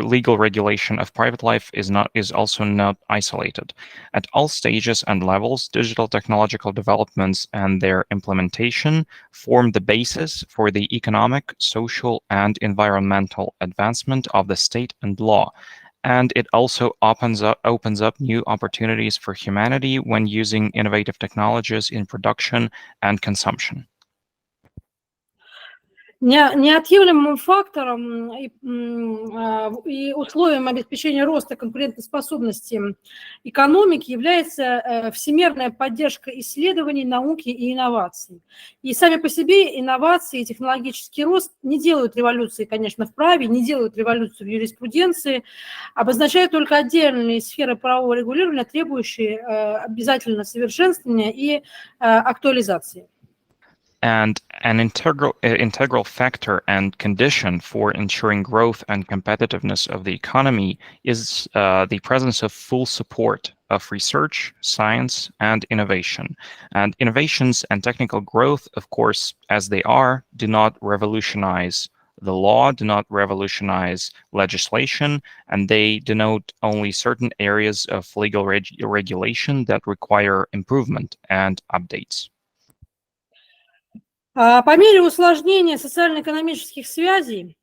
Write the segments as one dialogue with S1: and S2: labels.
S1: legal regulation of private life is also not isolated. At all stages and levels, digital technological developments and their implementation form the basis for the economic, social, and environmental advancement of the state and law. And it also opens up new opportunities for humanity when using innovative technologies in production and consumption.
S2: Неотъемлемым фактором и условием обеспечения роста конкурентоспособности экономики является всемирная поддержка исследований, науки и инноваций. И сами по себе инновации и технологический рост не делают революции, конечно, в праве, не делают революцию в юриспруденции, обозначают только отдельные сферы правового регулирования, требующие обязательно совершенствования и актуализации.
S1: And an integral factor and condition for ensuring growth and competitiveness of the economy is the presence of full support of research, science, and innovation. And innovations and technical growth, of course, as they are, do not revolutionize the law, do not revolutionize legislation, and they denote only certain areas of legal regulation that require improvement and updates.
S2: По мере усложнения социально-экономических связей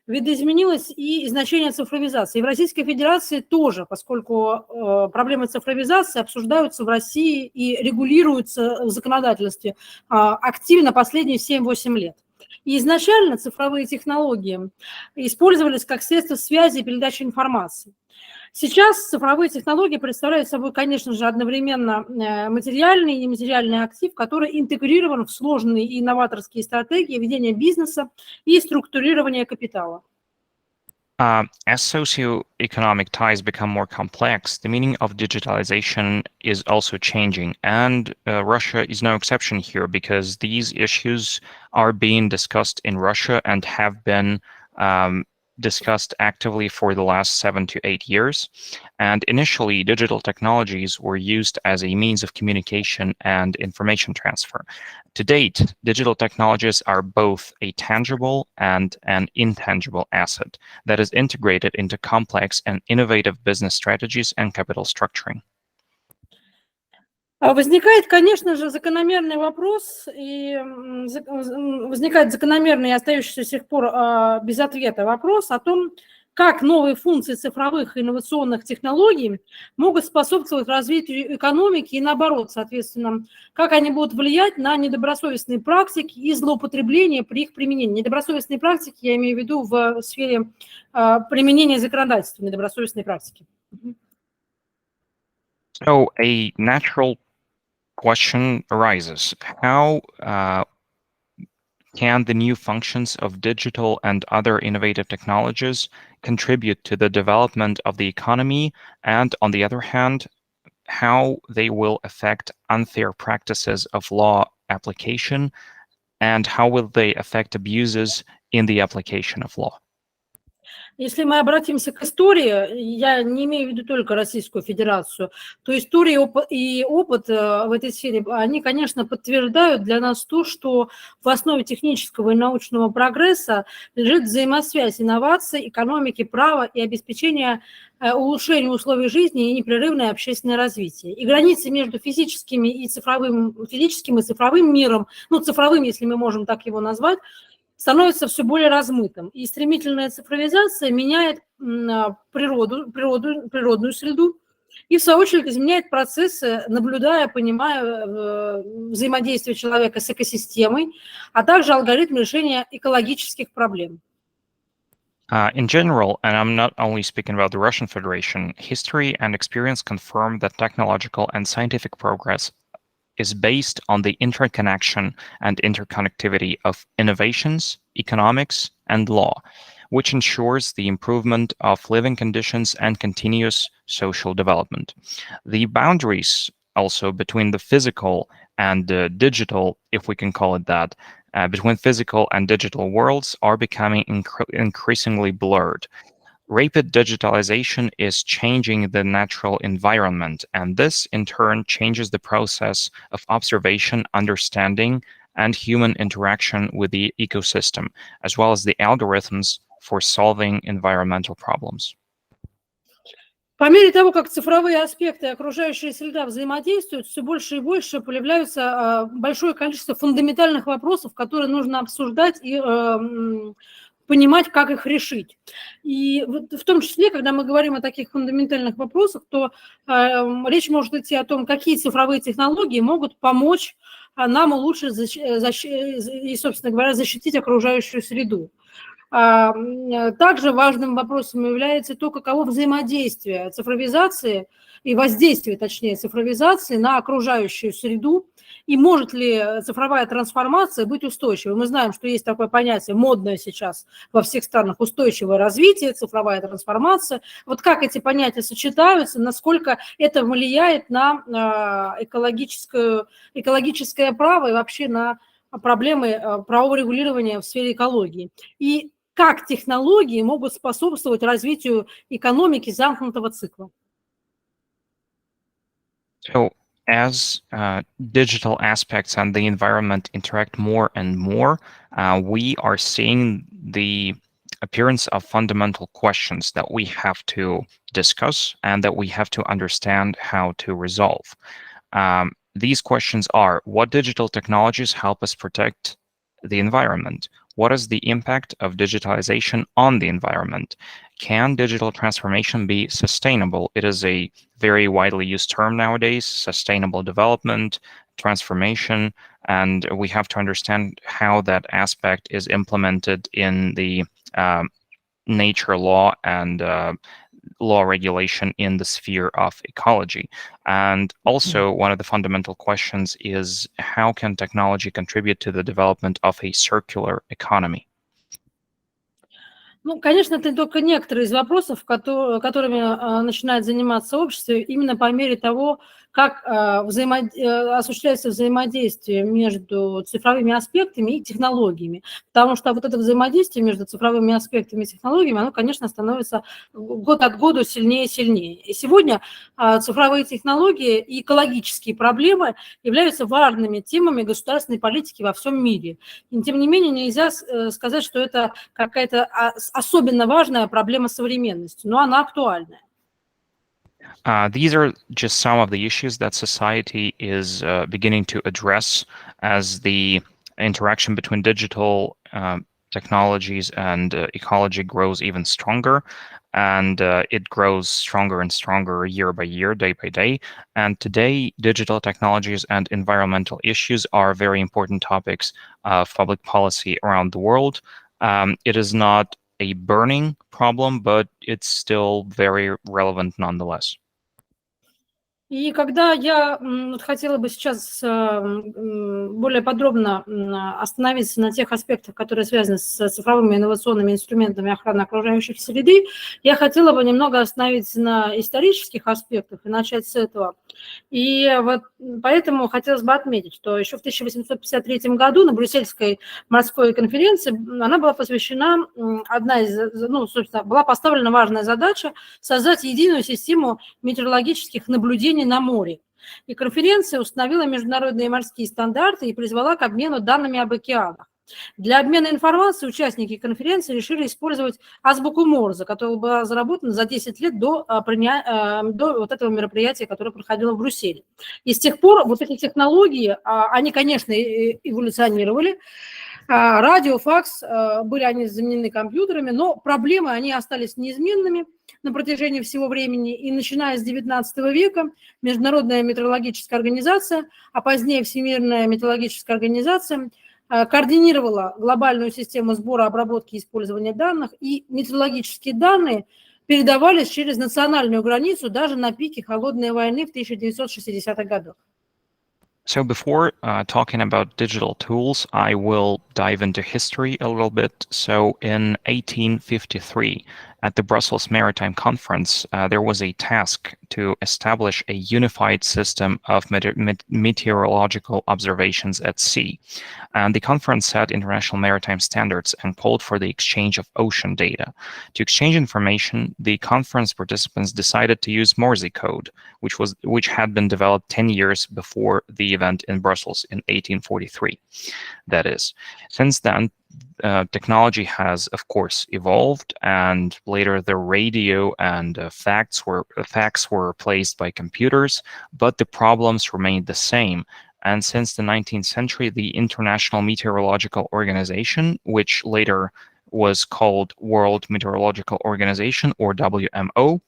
S2: видоизменилось и значение цифровизации. И в Российской Федерации тоже, поскольку проблемы цифровизации обсуждаются в России и регулируются в законодательстве активно последние 7-8 лет. И изначально цифровые технологии использовались как средство связи и передачи информации. Сейчас цифровые технологии представляют собой, конечно же, одновременно материальный и нематериальный актив, который интегрирован в сложные и инноваторские стратегии ведения бизнеса и структурирования капитала.
S1: As socioeconomic ties become more complex, the meaning of digitalization is also changing, and Russia is no exception here because these issues are being discussed in Russia and have been discussed actively for the last 7 to 8 years. And initially, digital technologies were used as a means of communication and information transfer. To date, digital technologies are both a tangible and an intangible asset that is integrated into complex and innovative business strategies and capital structuring.
S2: Возникает, конечно же, закономерный вопрос, и возникает закономерный и остающийся до сих пор без ответа вопрос о том, как новые функции цифровых и инновационных технологий могут способствовать развитию экономики и наоборот, соответственно, как они будут влиять на недобросовестные практики и злоупотребления при их применении. Недобросовестные практики я имею в виду в сфере применения законодательства, недобросовестные практики.
S1: So a natural question arises: how can the new functions of digital and other innovative technologies contribute to the development of the economy, and on the other hand, how they will affect unfair practices of law application, and how will they affect abuses in the application of law?
S2: Если мы обратимся к истории, я не имею в виду только Российскую Федерацию, то история и опыт в этой сфере, они, конечно, подтверждают для нас то, что в основе технического и научного прогресса лежит взаимосвязь инноваций, экономики, права и обеспечения улучшения условий жизни и непрерывное общественное развитие. И границы между физическим и цифровым миром, ну, цифровым, если мы можем так его назвать, становится все более размытым. И стремительная цифровизация меняет природную среду и, в свою очередь, изменяет процессы, наблюдая, понимая взаимодействие человека с экосистемой, а также алгоритм решения экологических проблем.
S1: In general, and I'm not only speaking about the Russian Federation, history and experience confirm that technological and scientific progress is based on the interconnection and interconnectivity of innovations, economics, and law, which ensures the improvement of living conditions and continuous social development. The boundaries also between the physical and the digital, if we can call it that, between physical and digital worlds are becoming increasingly blurred. Rapid digitalization is changing the natural environment, and this in turn changes the process of observation, understanding, and human interaction with the ecosystem, as well as the algorithms for solving environmental problems.
S2: По мере того, как цифровые аспекты и окружающая среда взаимодействуют, все больше и больше появляется большое количество фундаментальных вопросов, которые нужно обсуждать и понимать, как их решить. И в том числе, когда мы говорим о таких фундаментальных вопросах, то речь может идти о том, какие цифровые технологии могут помочь нам улучшить и, собственно говоря, защитить окружающую среду. Также важным вопросом является то, каково взаимодействие цифровизации и воздействие, точнее, цифровизации на окружающую среду, и может ли цифровая трансформация быть устойчивой. Мы знаем, что есть такое понятие, модное сейчас во всех странах, устойчивое развитие, цифровая трансформация. Вот как эти понятия сочетаются, насколько это влияет на экологическое право и вообще на проблемы правового регулирования в сфере экологии. И как технологии могут способствовать развитию экономики замкнутого цикла.
S1: So, as digital aspects and the environment interact more and more, we are seeing the appearance of fundamental questions that we have to discuss and that we have to understand how to resolve. These questions are: what digital technologies help us protect the environment? What is the impact of digitalization on the environment? Can digital transformation be sustainable? It is a very widely used term nowadays, sustainable development, transformation, and we have to understand how that aspect is implemented in the nature law and law regulation in the sphere of ecology. And also, one of the fundamental questions is, how can technology contribute to the development of a circular economy?
S2: Ну, конечно, это только некоторые из вопросов, которыми начинает заниматься общество именно по мере того, как осуществляется взаимодействие между цифровыми аспектами и технологиями. Потому что вот это взаимодействие между цифровыми аспектами и технологиями, оно, конечно, становится год от года сильнее и сильнее. И сегодня цифровые технологии и экологические проблемы являются важными темами государственной политики во всем мире. И, тем не менее, нельзя сказать, что это какая-то особенно важная проблема современности, но она актуальная.
S1: These are just some of the issues that society is beginning to address as the interaction between digital technologies and ecology grows even stronger, and it grows stronger and stronger year by year, day by day. And today, digital technologies and environmental issues are very important topics of public policy around the world. It is not a burning problem, but it's still very relevant nonetheless.
S2: И когда я хотела бы сейчас более подробно остановиться на тех аспектах, которые связаны с цифровыми инновационными инструментами охраны окружающей среды, я хотела бы немного остановиться на исторических аспектах и начать с этого. И вот поэтому хотелось бы отметить, что еще в 1853 году на Брюссельской морской конференции она была посвящена, собственно, была поставлена важная задача создать единую систему метеорологических наблюдений на море. И конференция установила международные морские стандарты и призвала к обмену данными об океанах. Для обмена информацией участники конференции решили использовать азбуку Морзе, которая была разработана за 10 лет до вот этого мероприятия, которое проходило в Брюсселе. И с тех пор вот эти технологии, они, конечно, эволюционировали. Радио, факс, были они заменены компьютерами, но проблемы, они остались неизменными на протяжении всего времени. И начиная с XIX века Международная метеорологическая организация, а позднее Всемирная метеорологическая организация координировала глобальную систему сбора, обработки и использования данных, и метеорологические данные передавались через национальную границу даже на пике холодной войны в 1960-х годах.
S1: So before talking about digital tools, I will dive into history a little bit. So in 1853, at the Brussels Maritime Conference, there was a task to establish a unified system of meteorological observations at sea. And the conference set international maritime standards and called for the exchange of ocean data. To exchange information, the conference participants decided to use Morse code, which had been developed 10 years before the event in Brussels in 1843. That is, since then, technology has, of course, evolved, and later the radio and fax were replaced by computers, but the problems remained the same. And since the 19th century, the International Meteorological Organization, which later was called World Meteorological Organization, or WMO,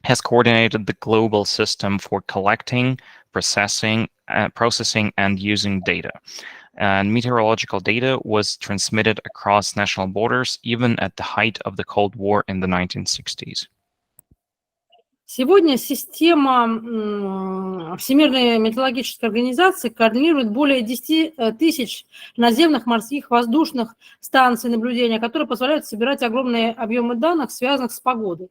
S1: has coordinated the global system for collecting, processing, and using data. And meteorological data was transmitted across national borders even at the height of the Cold War in the 1960s.
S2: Сегодня система Всемирной метеорологической организации координирует более 10 тысяч наземных, морских, воздушных станций наблюдения, которые позволяют собирать огромные объемы данных, связанных с погодой.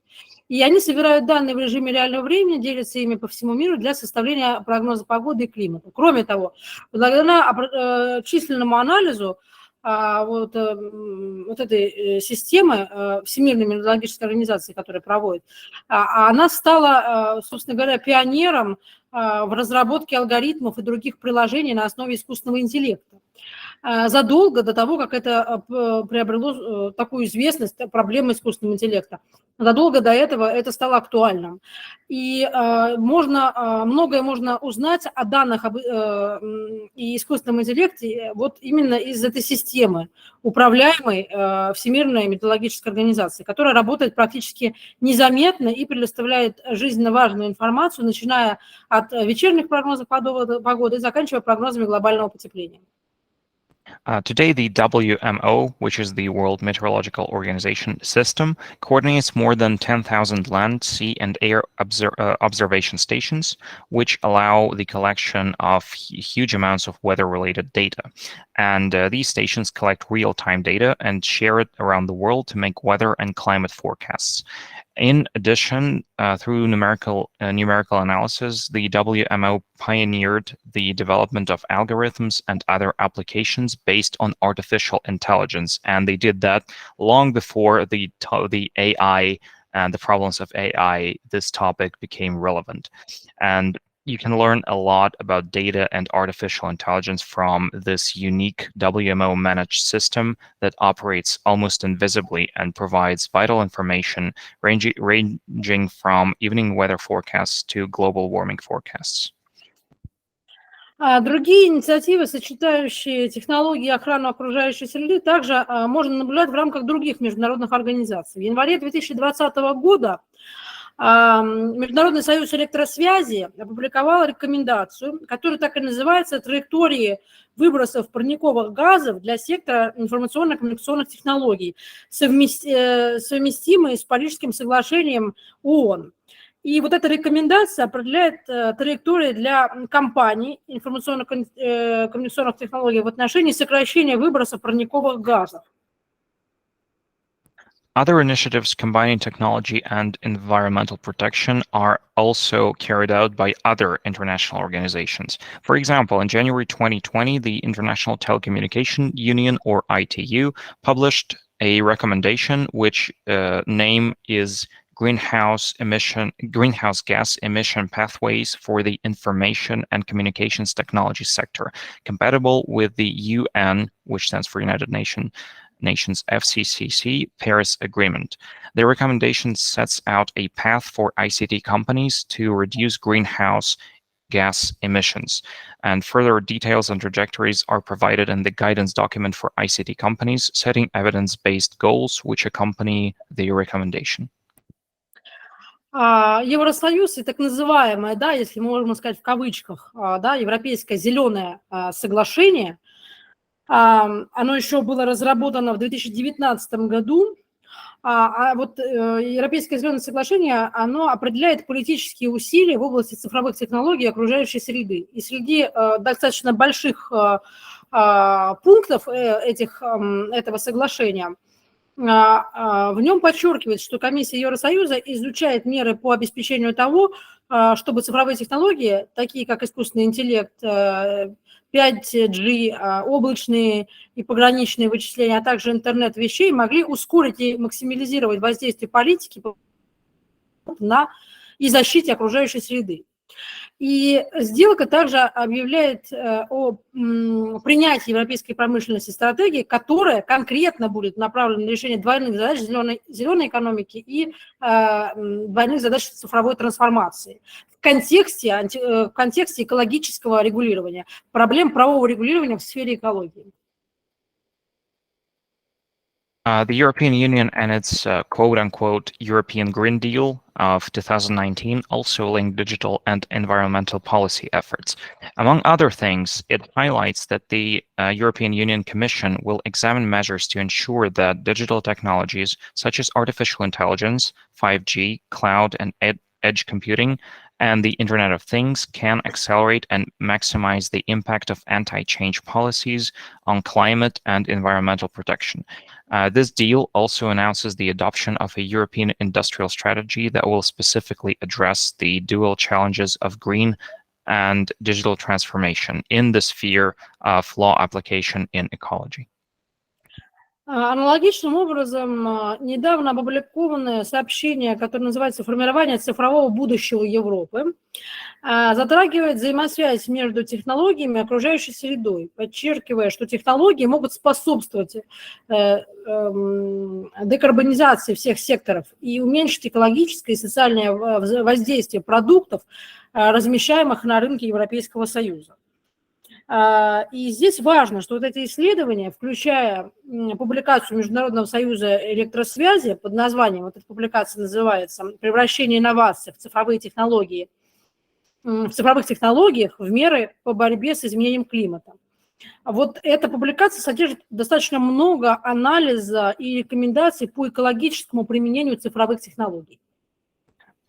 S2: И они собирают данные в режиме реального времени, делятся ими по всему миру для составления прогноза погоды и климата. Кроме того, благодаря численному анализу вот этой системы Всемирной метеорологической организации, которая проводит, она стала, собственно говоря, пионером в разработке алгоритмов и других приложений на основе искусственного интеллекта. Задолго до того, как это приобрело такую известность, проблема искусственного интеллекта. Задолго до этого это стало актуальным. И многое можно узнать о данных и искусственном интеллекте вот именно из этой системы, управляемой Всемирной метеорологической организацией, которая работает практически незаметно и предоставляет жизненно важную информацию, начиная от вечерних прогнозов погоды и заканчивая прогнозами глобального потепления.
S1: Today, the WMO, which is the World Meteorological Organization system, coordinates more than 10,000 land, sea, and air observation stations, which allow the collection of huge amounts of weather-related data. And these stations collect real-time data and share it around the world to make weather and climate forecasts. In addition, through numerical analysis, the WMO pioneered the development of algorithms and other applications based on artificial intelligence, and they did that long before the AI and the problems of AI, this topic became relevant. And you can learn a lot about data and artificial intelligence from this unique WMO managed system that operates almost invisibly and provides vital information ranging from evening weather forecasts to global warming forecasts.
S2: Другие инициативы, сочетающие технологии и охрану окружающей среды, также можно наблюдать в рамках других международных организаций. В январе 2020 года Международный союз электросвязи опубликовал рекомендацию, которая так и называется «Траектории выбросов парниковых газов для сектора информационно-коммуникационных технологий, совместимые с Парижским соглашением ООН». И вот эта рекомендация определяет траектории для компаний информационно-коммуникационных технологий в отношении сокращения выбросов парниковых газов.
S1: Other initiatives combining technology and environmental protection are also carried out by other international organizations. For example, in January 2020, the International Telecommunication Union, or ITU, published a recommendation which name is Greenhouse gas emission pathways for the information and communications technology sector, compatible with the UN, which stands for United Nations FCCC Paris Agreement. The recommendation sets out a path for ICT companies to reduce greenhouse gas emissions, and further details and trajectories are provided in the guidance document for ICT companies, setting evidence-based goals which accompany the recommendation.
S2: Евросоюз и так называемое, да, если можно сказать в кавычках, да, Европейское зеленое соглашение, оно еще было разработано в 2019 году, вот Европейское зеленое соглашение, оно определяет политические усилия в области цифровых технологий и окружающей среды. И среди достаточно больших пунктов этого соглашения в нем подчеркивается, что Комиссия Евросоюза изучает меры по обеспечению того, чтобы цифровые технологии, такие как искусственный интеллект, 5G, облачные и пограничные вычисления, а также интернет вещей, могли ускорить и максимализировать воздействие политики на и защите окружающей среды. И сделка также объявляет о принятии европейской промышленности стратегии, которая конкретно будет направлена на решение двойных задач зеленой экономики и двойных задач цифровой трансформации в контексте экологического регулирования, проблем правового регулирования в сфере экологии.
S1: The European Union and its quote-unquote European Green Deal of 2019 also linked digital and environmental policy efforts. Among other things, it highlights that the European Union Commission will examine measures to ensure that digital technologies such as artificial intelligence, 5G, cloud, and edge computing, and the Internet of Things can accelerate and maximize the impact of anti-change policies on climate and environmental protection. This deal also announces the adoption of a European industrial strategy that will specifically address the dual challenges of green and digital transformation in the sphere of law application in ecology.
S2: Аналогичным образом, недавно опубликованное сообщение, которое называется «Формирование цифрового будущего Европы», затрагивает взаимосвязь между технологиями и окружающей средой, подчеркивая, что технологии могут способствовать декарбонизации всех секторов и уменьшить экологическое и социальное воздействие продуктов, размещаемых на рынке Европейского Союза. И здесь важно, что вот эти исследования, включая публикацию Международного союза электросвязи под названием, вот эта публикация называется «Превращение инноваций в цифровых технологиях в меры по борьбе с изменением климата». Вот эта публикация содержит достаточно много анализа и рекомендаций по экологическому применению цифровых технологий.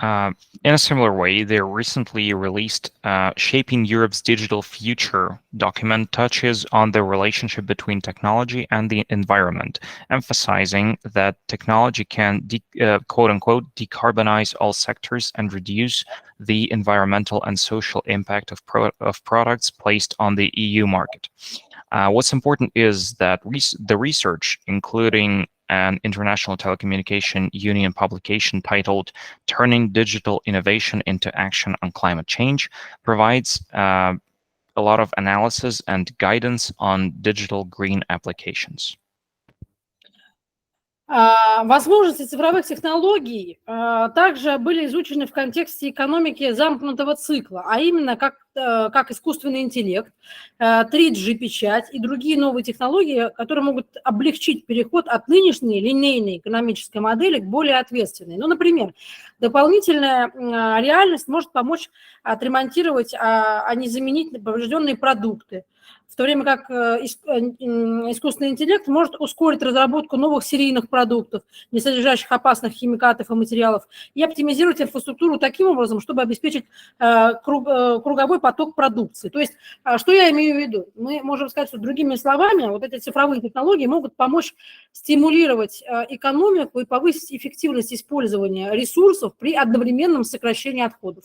S1: In a similar way, their recently released Shaping Europe's Digital Future document touches on the relationship between technology and the environment, emphasizing that technology can, quote-unquote, decarbonize all sectors and reduce the environmental and social impact of products placed on the EU market. What's important is that the research, including an International Telecommunication Union publication titled Turning Digital Innovation into Action on Climate Change, provides a lot of analysis and guidance on digital green applications.
S2: Возможности цифровых технологий также были изучены в контексте экономики замкнутого цикла, а именно как искусственный интеллект, 3G-печать и другие новые технологии, которые могут облегчить переход от нынешней линейной экономической модели к более ответственной. Ну, например, дополнительная реальность может помочь отремонтировать, а не заменить поврежденные продукты, в то время как искусственный интеллект может ускорить разработку новых серийных продуктов, не содержащих опасных химикатов и материалов, и оптимизировать инфраструктуру таким образом, чтобы обеспечить круговой поток продукции. То есть, что я имею в виду? Мы можем сказать, что другими словами, вот эти цифровые технологии могут помочь стимулировать экономику и повысить эффективность использования ресурсов при одновременном сокращении отходов.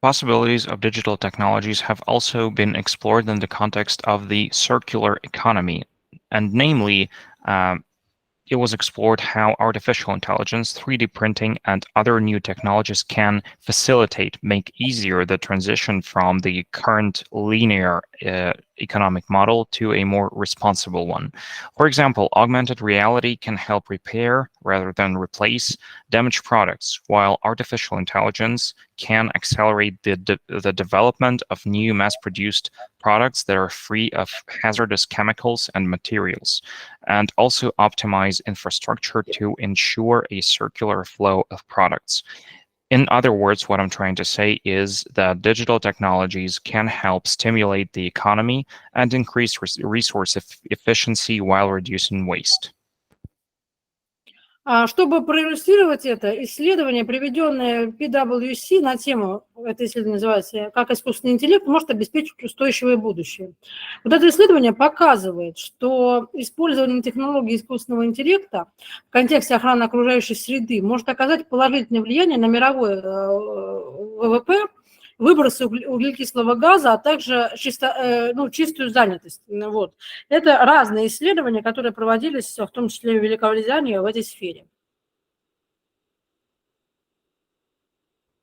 S1: Possibilities of digital technologies have also been explored in the context of the circular economy, and namely, it was explored how artificial intelligence, 3D printing, and other new technologies can make easier the transition from the current linear economic model to a more responsible one. For example, augmented reality can help repair rather than replace damaged products, while artificial intelligence can accelerate the development of new mass-produced products that are free of hazardous chemicals and materials, and also optimize infrastructure to ensure a circular flow of products. In other words, what I'm trying to say is that digital technologies can help stimulate the economy and increase resource efficiency while reducing waste.
S2: Чтобы проиллюстрировать это, исследование, приведенное PwC на тему, это исследование называется «Как искусственный интеллект может обеспечить устойчивое будущее». Вот это исследование показывает, что использование технологий искусственного интеллекта в контексте охраны окружающей среды может оказать положительное влияние на мировой ВВП, выбросы углекислого газа, а также чистую занятость. Вот. Это разные исследования, которые проводились, в том числе в Великобритании, в этой сфере.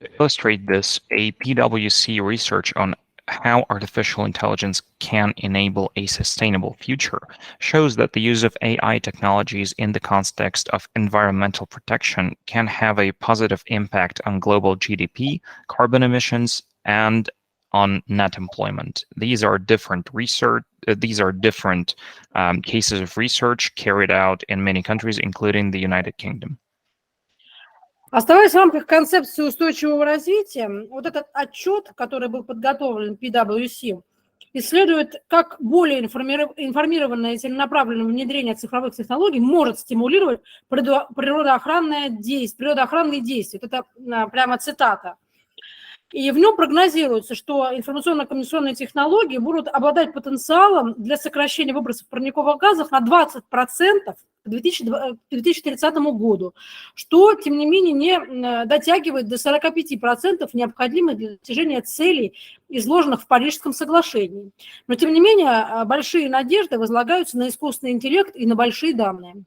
S1: To illustrate this, a PwC research on how artificial intelligence can enable a sustainable future shows that the use of AI technologies in the context of environmental protection can have a positive impact on global GDP, carbon emissions, and on net employment. These are different cases of research carried out in many countries, including the United Kingdom.
S2: Оставаясь в рамках концепции устойчивого развития, вот этот отчет, который был подготовлен PwC, исследует, как более информированное и целенаправленное внедрение цифровых технологий может стимулировать природоохранные действия. Это прямо цитата. И в нем прогнозируется, что информационно-коммуникационные технологии будут обладать потенциалом для сокращения выбросов парниковых газов на 20% к 2030 году, что, тем не менее, не дотягивает до 45% необходимых для достижения целей, изложенных в Парижском соглашении. Но, тем не менее, большие надежды возлагаются на искусственный интеллект и на большие данные.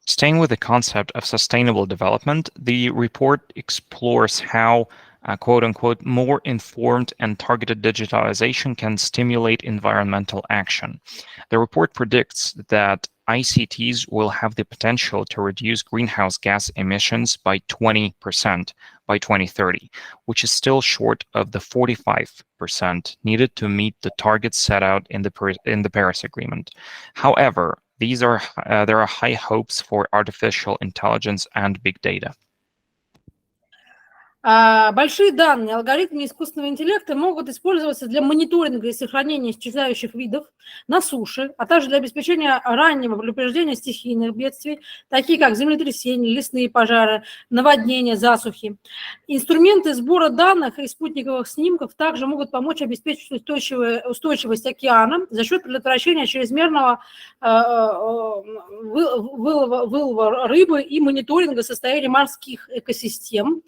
S1: Staying with the concept of sustainable development, the report explores how quote-unquote, more informed and targeted digitalization can stimulate environmental action. The report predicts that ICTs will have the potential to reduce greenhouse gas emissions by 20% by 2030, which is still short of the 45% needed to meet the targets set out in the Paris Agreement. However, there are high hopes for artificial intelligence and big data.
S2: Большие данные, алгоритмы искусственного интеллекта могут использоваться для мониторинга и сохранения исчезающих видов на суше, а также для обеспечения раннего предупреждения стихийных бедствий, такие как землетрясения, лесные пожары, наводнения, засухи. Инструменты сбора данных и спутниковых снимков также могут помочь обеспечить устойчивость океана за счет предотвращения чрезмерного вылова рыбы и мониторинга состояния морских экосистем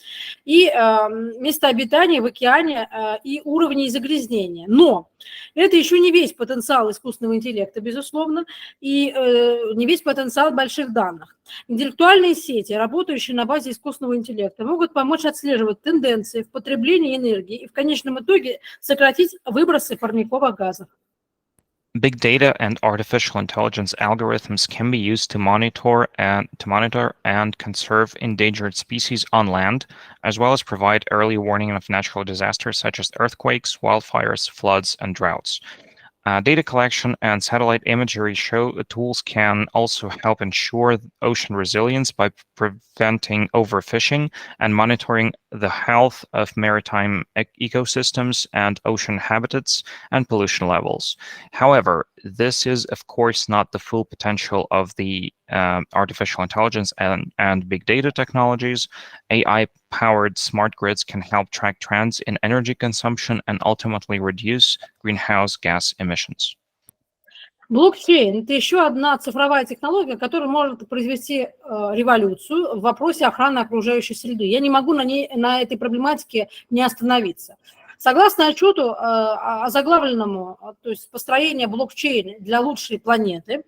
S2: и места обитания в океане и уровней загрязнения. Но это еще не весь потенциал искусственного интеллекта, безусловно, и не весь потенциал больших данных. Интеллектуальные сети, работающие на базе искусственного интеллекта, могут помочь отслеживать тенденции в потреблении энергии и в конечном итоге сократить выбросы парниковых газов.
S1: Big data and artificial intelligence algorithms can be used to monitor and conserve endangered species on land, as well as provide early warning of natural disasters such as earthquakes, wildfires, floods, and droughts. Data collection and satellite imagery show the tools can also help ensure ocean resilience by preventing overfishing and monitoring the health of maritime ecosystems and ocean habitats and pollution levels. However, this is, of course, not the full potential of the artificial intelligence and big data technologies. AI-powered smart grids can help track trends in energy consumption and ultimately reduce greenhouse gas emissions.
S2: Блокчейн – это еще одна цифровая технология, которая может произвести революцию в вопросе охраны окружающей среды. Я не могу на этой проблематике не остановиться. Согласно отчету, озаглавленному, то есть построение блокчейна для лучшей планеты,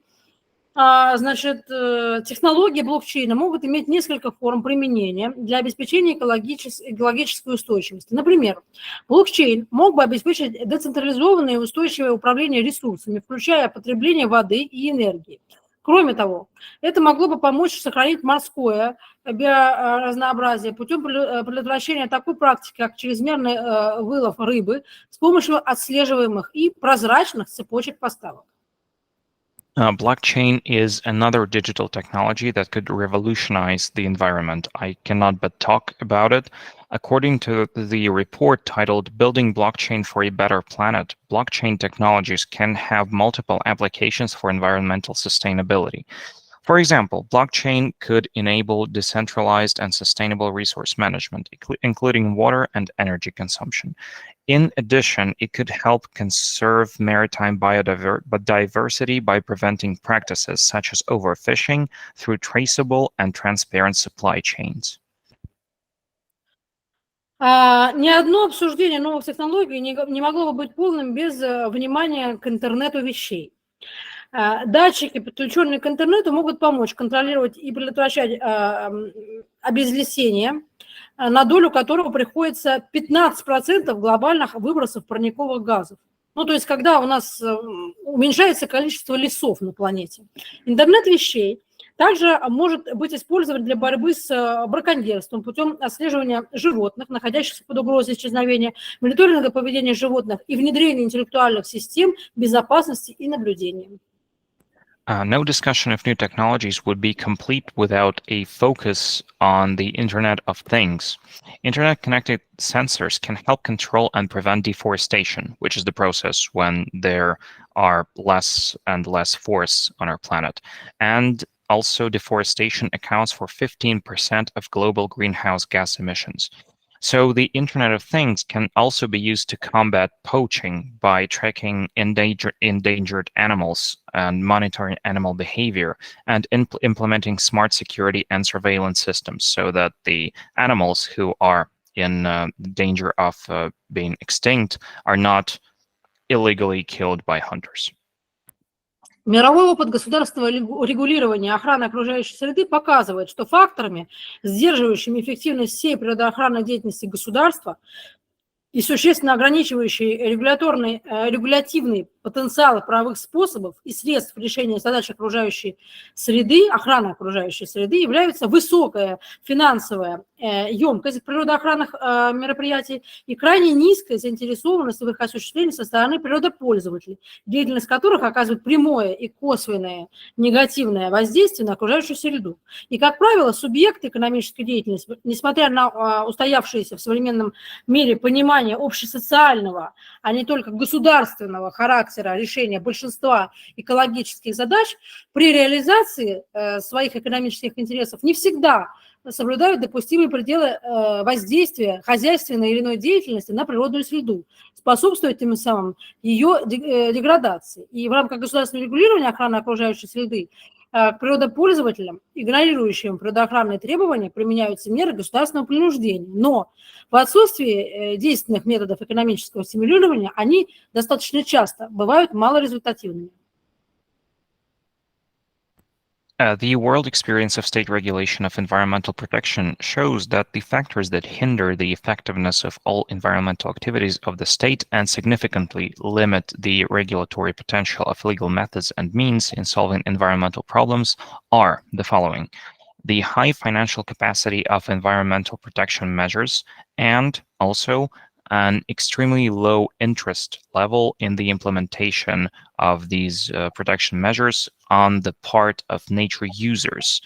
S2: значит, технологии блокчейна могут иметь несколько форм применения для обеспечения экологической устойчивости. Например, блокчейн мог бы обеспечить децентрализованное и устойчивое управление ресурсами, включая потребление воды и энергии. Кроме того, это могло бы помочь сохранить морское биоразнообразие путем предотвращения такой практики, как чрезмерный вылов рыбы с помощью отслеживаемых и прозрачных цепочек поставок.
S1: Blockchain is another digital technology that could revolutionize the environment. I cannot but talk about it. According to the report titled Building Blockchain for a Better Planet, blockchain technologies can have multiple applications for environmental sustainability. For example, blockchain could enable decentralized and sustainable resource management, including water and energy consumption. In addition, it could help conserve maritime biodiversity by preventing practices such as overfishing through traceable and transparent supply chains.
S2: Ни одно обсуждение новых технологий не могло бы быть полным без внимания к интернету вещей. Датчики, подключенные к интернету, могут помочь контролировать и предотвращать обезлесение, на долю которого приходится 15% глобальных выбросов парниковых газов. Ну, то есть, когда у нас уменьшается количество лесов на планете. Интернет вещей также может быть использован для борьбы с браконьерством путем отслеживания животных, находящихся под угрозой исчезновения, мониторинга поведения животных и внедрения интеллектуальных систем безопасности и наблюдения.
S1: No discussion of new technologies would be complete without a focus on the Internet of Things. Internet-connected sensors can help control and prevent deforestation, which is the process when there are less and less forests on our planet. And also, deforestation accounts for 15% of global greenhouse gas emissions. So the Internet of Things can also be used to combat poaching by tracking endangered animals and monitoring animal behavior and implementing smart security and surveillance systems so that the animals who are in danger of being extinct are not illegally killed by hunters.
S2: Мировой опыт государственного регулирования охраны окружающей среды показывает, что факторами, сдерживающими эффективность всей природоохранной деятельности государства и существенно ограничивающие регулятивный потенциал правовых способов и средств решения задач окружающей среды, охраны окружающей среды, являются высокая финансовая емкость природоохранных мероприятий и крайне низкая заинтересованность в их осуществлении со стороны природопользователей, деятельность которых оказывает прямое и косвенное негативное воздействие на окружающую среду. И, как правило, субъекты экономической деятельности, несмотря на устоявшееся в современном мире понимание общесоциального, а не только государственного характера решения большинства экологических задач, при реализации своих экономических интересов не всегда соблюдают допустимые пределы воздействия хозяйственной или иной деятельности на природную среду, способствует тем самым ее деградации. И в рамках государственного регулирования охраны окружающей среды к природопользователям, игнорирующим природоохранные требования, применяются меры государственного принуждения. Но в отсутствии действенных методов экономического стимулирования они достаточно часто бывают малорезультативными.
S1: The world experience of state regulation of environmental protection shows that the factors that hinder the effectiveness of all environmental activities of the state and significantly limit the regulatory potential of legal methods and means in solving environmental problems are the following: the high financial capacity of environmental protection measures, and also an extremely low interest level in the implementation of these protection measures on the part of nature users.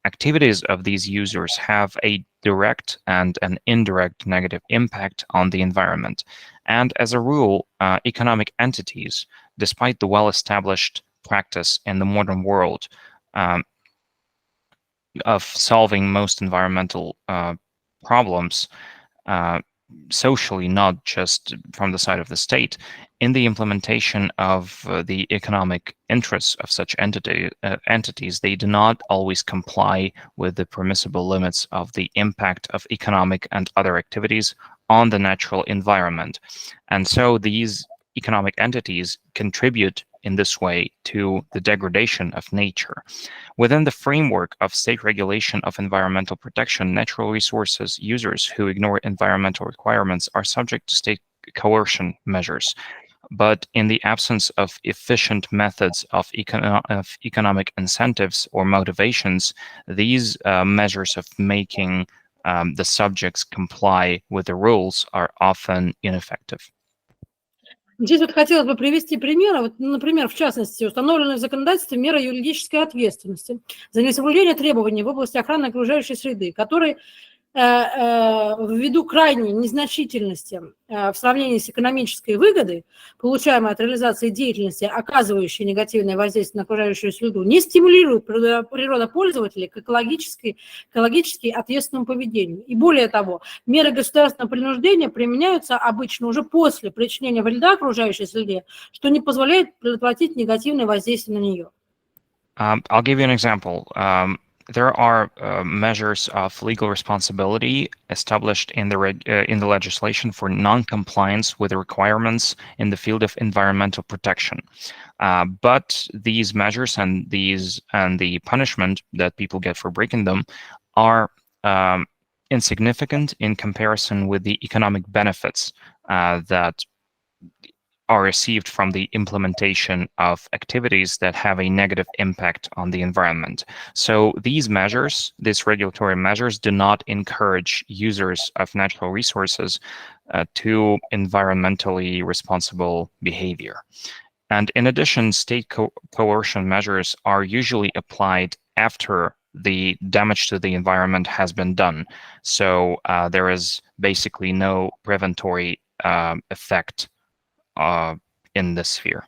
S1: Activities of these users have a direct and an indirect negative impact on the environment. And as a rule, economic entities, despite the well-established practice in the modern world of solving most environmental problems, socially, not just from the side of the state, in the implementation of the economic interests of such entities, they do not always comply with the permissible limits of the impact of economic and other activities on the natural environment. And so these economic entities contribute in this way to the degradation of nature. Within the framework of state regulation of environmental protection, natural resources users who ignore environmental requirements are subject to state coercion measures. But in the absence of efficient methods of economic incentives or motivations, these measures of making the subjects comply with the rules are often ineffective.
S2: Здесь вот хотелось бы привести примеры. Вот, например, в частности, установлены в законодательстве меры юридической ответственности за несоблюдение требований в области охраны окружающей среды, которые ввиду крайней незначительности в сравнении с экономической выгодой, получаемой от реализации деятельности, оказывающей негативное воздействие на окружающую среду, не стимулируют природопользователей к экологически ответственному поведению. И более того, меры государственного принуждения применяются обычно уже после причинения вреда окружающей среде, что не позволяет предотвратить негативное воздействие на нее.
S1: I'll give you an example. There are measures of legal responsibility established in the legislation for non-compliance with the requirements in the field of environmental protection. But these measures and the punishment that people get for breaking them are insignificant in comparison with the economic benefits that are received from the implementation of activities that have a negative impact on the environment. So these measures, these regulatory measures, do not encourage users of natural resources to environmentally responsible behavior. And in addition, state coercion measures are usually applied after the damage to the environment has been done. So there is basically no preventatory effect in this sphere.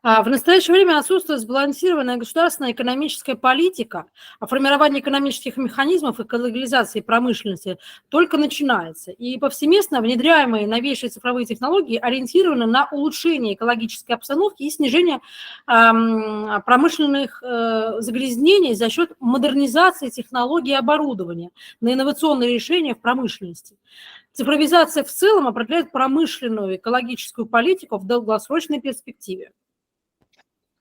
S2: В настоящее время отсутствует сбалансированная государственная экономическая политика, а формирование экономических механизмов экологизации промышленности только начинается. И повсеместно внедряемые новейшие цифровые технологии ориентированы на улучшение экологической обстановки и снижение промышленных загрязнений за счет модернизации технологий и оборудования на инновационные решения в промышленности. Цифровизация в целом определяет промышленную экологическую политику в долгосрочной перспективе.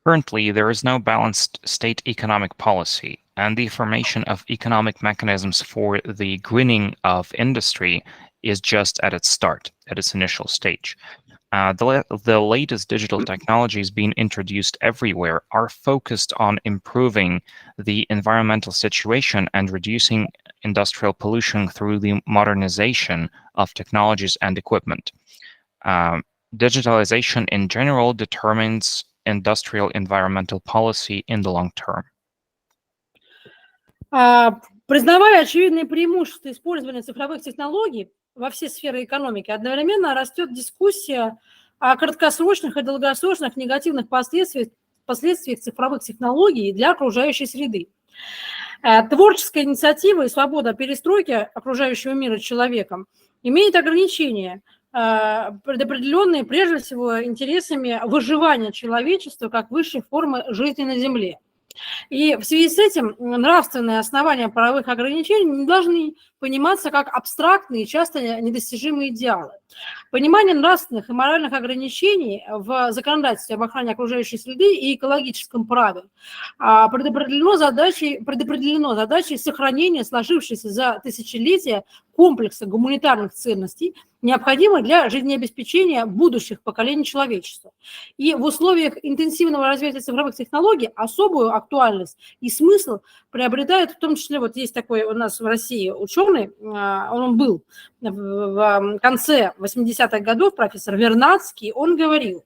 S1: Currently, there is no balanced state economic policy, and the formation of economic mechanisms for the greening of industry is just at its start, at its initial stage. The latest digital technologies being introduced everywhere are focused on improving the environmental situation and reducing industrial pollution through the modernization of technologies and equipment. Digitalization in general determines industrial environmental policy in the long term.
S2: Признавая очевидные преимущества использования цифровых технологий во все сферы экономики, одновременно растет дискуссия о краткосрочных и долгосрочных негативных последствиях цифровых технологий для окружающей среды. Творческая инициатива и свобода перестройки окружающего мира человеком имеет ограничения, предопределенные прежде всего интересами выживания человечества как высшей формы жизни на Земле. И в связи с этим нравственные основания правовых ограничений не должны пониматься как абстрактные и часто недостижимые идеалы. Понимание нравственных и моральных ограничений в законодательстве об охране окружающей среды и экологическом праве предопределено задачей сохранения сложившейся за тысячелетия комплекса гуманитарных ценностей, необходимых для жизнеобеспечения будущих поколений человечества. И в условиях интенсивного развития цифровых технологий особую актуальность и смысл приобретают, в том числе, вот есть такой у нас в России ученый, он был в конце 80-х годов, профессор Вернадский, он говорил: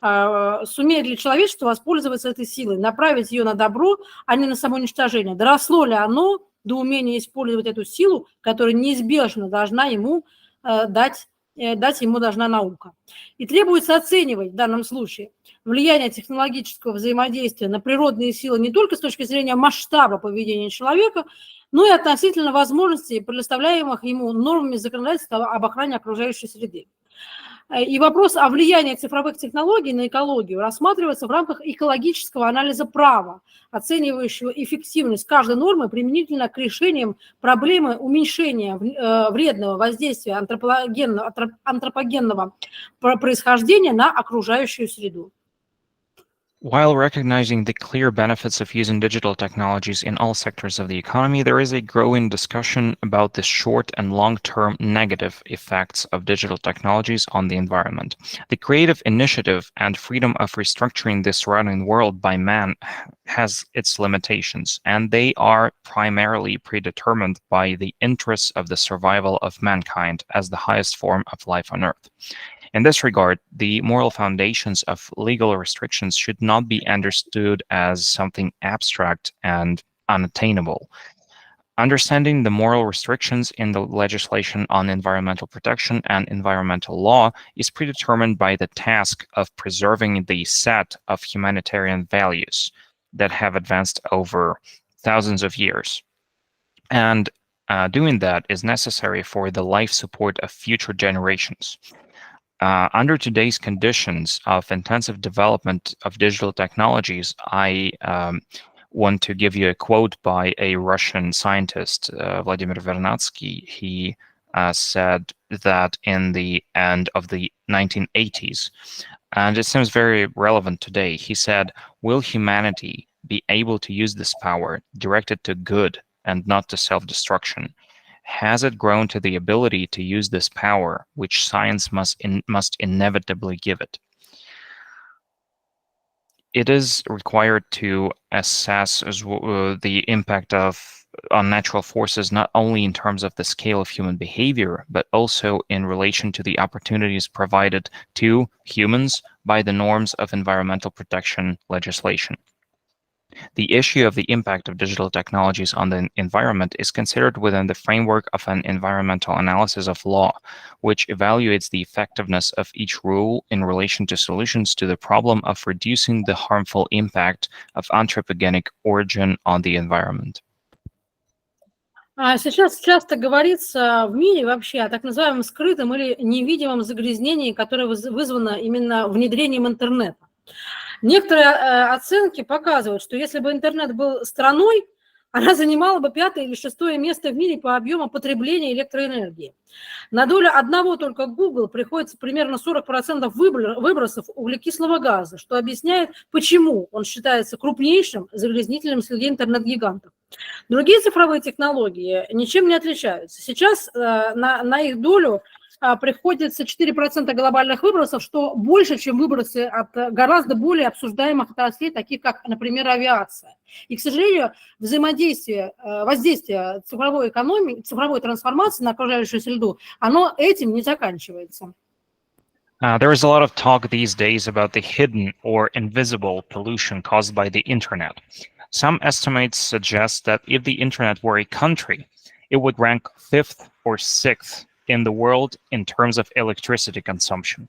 S2: сумеет ли человечество воспользоваться этой силой, направить ее на добро, а не на самоуничтожение? Доросло ли оно до умения использовать эту силу, которая неизбежно должна ему дать ему должна наука. И требуется оценивать в данном случае влияние технологического взаимодействия на природные силы не только с точки зрения масштаба поведения человека, но и относительно возможностей, предоставляемых ему нормами законодательства об охране окружающей среды. И вопрос о влиянии цифровых технологий на экологию рассматривается в рамках экологического анализа права, оценивающего эффективность каждой нормы применительно к решениям проблемы уменьшения вредного воздействия антропогенного происхождения на окружающую среду.
S1: While recognizing the clear benefits of using digital technologies in all sectors of the economy, there is a growing discussion about the short and long-term negative effects of digital technologies on the environment. The creative initiative and freedom of restructuring the surrounding world by man has its limitations, and they are primarily predetermined by the interests of the survival of mankind as the highest form of life on Earth. In this regard, the moral foundations of legal restrictions should not be understood as something abstract and unattainable. Understanding the moral restrictions in the legislation on environmental protection and environmental law is predetermined by the task of preserving the set of humanitarian values that have advanced over thousands of years. And doing that is necessary for the life support of future generations. Under today's conditions of intensive development of digital technologies, I want to give you a quote by a Russian scientist, Vladimir Vernadsky. He said that in the end of the 1980s, and it seems very relevant today. He said, "Will humanity be able to use this power directed to good and not to self-destruction? Has it grown to the ability to use this power, which science must inevitably give it? It is required to assess the impact on natural forces, not only in terms of the scale of human behavior, but also in relation to the opportunities provided to humans by the norms of environmental protection legislation. The issue of the impact of digital technologies on the environment is considered within the framework of an environmental analysis of law, which evaluates the effectiveness of each rule in relation to solutions to the problem of reducing the harmful impact of anthropogenic origin on the environment.
S2: Сейчас часто говорится в мире вообще о так называемом скрытом или невидимом загрязнении, которое вызвано именно внедрением интернета. Некоторые оценки показывают, что если бы интернет был страной, она занимала бы 5-е или 6-е место в мире по объему потребления электроэнергии. На долю одного только Google приходится примерно 40% выбросов углекислого газа, что объясняет, почему он считается крупнейшим загрязнителем среди интернет-гигантов. Другие цифровые технологии ничем не отличаются. Сейчас на их долю приходится 4% глобальных выбросов, что больше, чем выбросы от гораздо более обсуждаемых отраслей, таких как, например, авиация. И, к сожалению, воздействие цифровой экономики, цифровой трансформации на окружающую среду, оно этим не заканчивается.
S1: There is a lot of talk these days about the hidden or invisible pollution caused by the internet. Some estimates suggest that if the internet were a country, it would rank 5th or 6th in the world in terms of electricity consumption.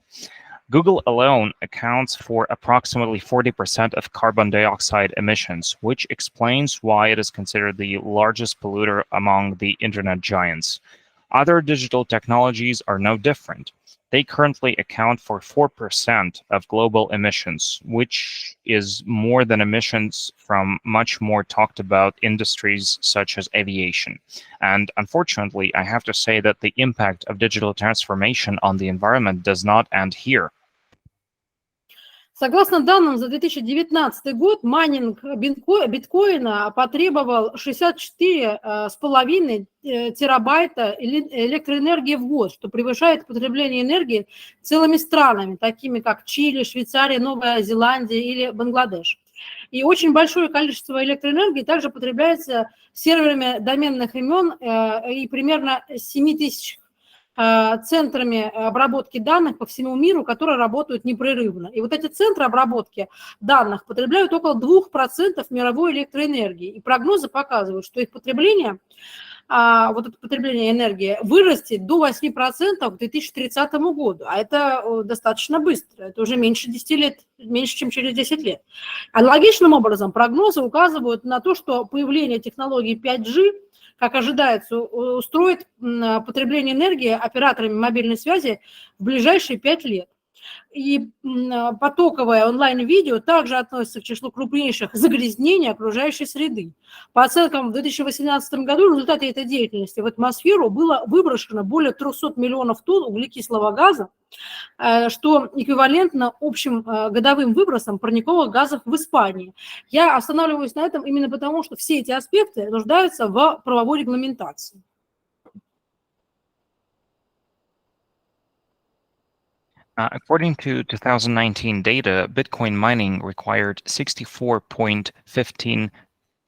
S1: Google alone accounts for approximately 40% of carbon dioxide emissions, which explains why it is considered the largest polluter among the internet giants. Other digital technologies are no different. They currently account for 4% of global emissions, which is more than emissions from much more talked about industries such as aviation. And unfortunately, I have to say that the impact of digital transformation on the environment does not end here.
S2: Согласно данным за 2019 год, майнинг биткоина потребовал 64,5 терабайта электроэнергии в год, что превышает потребление энергии целыми странами, такими как Чили, Швейцария, Новая Зеландия или Бангладеш. И очень большое количество электроэнергии также потребляется серверами доменных имен и примерно 7 тысяч центрами обработки данных по всему миру, которые работают непрерывно. И вот эти центры обработки данных потребляют около 2% мировой электроэнергии. И прогнозы показывают, что их потребление, вот это потребление энергии, вырастет до 8% к 2030 году. А это достаточно быстро. Это уже меньше 10 лет, меньше, чем через 10 лет. Аналогичным образом прогнозы указывают на то, что появление технологии 5G, как ожидается, устроит потребление энергии операторами мобильной связи в ближайшие 5 лет. И потоковое онлайн-видео также относится к числу крупнейших загрязнений окружающей среды. По оценкам, в 2018 году в результате этой деятельности в атмосферу было выброшено более 300 миллионов тонн углекислого газа, что эквивалентно общим годовым выбросам парниковых газов в Испании. Я останавливаюсь на этом именно потому, что все эти аспекты нуждаются в правовой регламентации.
S1: According to 2019 data, Bitcoin mining required 64.15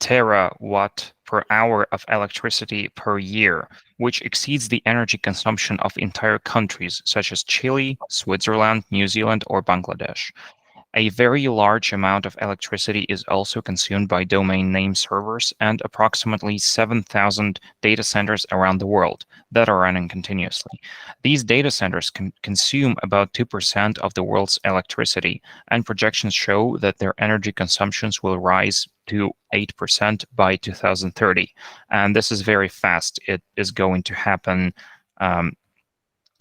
S1: terawatt per hour of electricity per year, which exceeds the energy consumption of entire countries such as Chile, Switzerland, New Zealand, or Bangladesh. A very large amount of electricity is also consumed by domain name servers and approximately 7,000 data centers around the world that are running continuously. These data centers consume about 2% of the world's electricity, and projections show that their energy consumptions will rise to 8% by 2030. And this is very fast. It is going to happen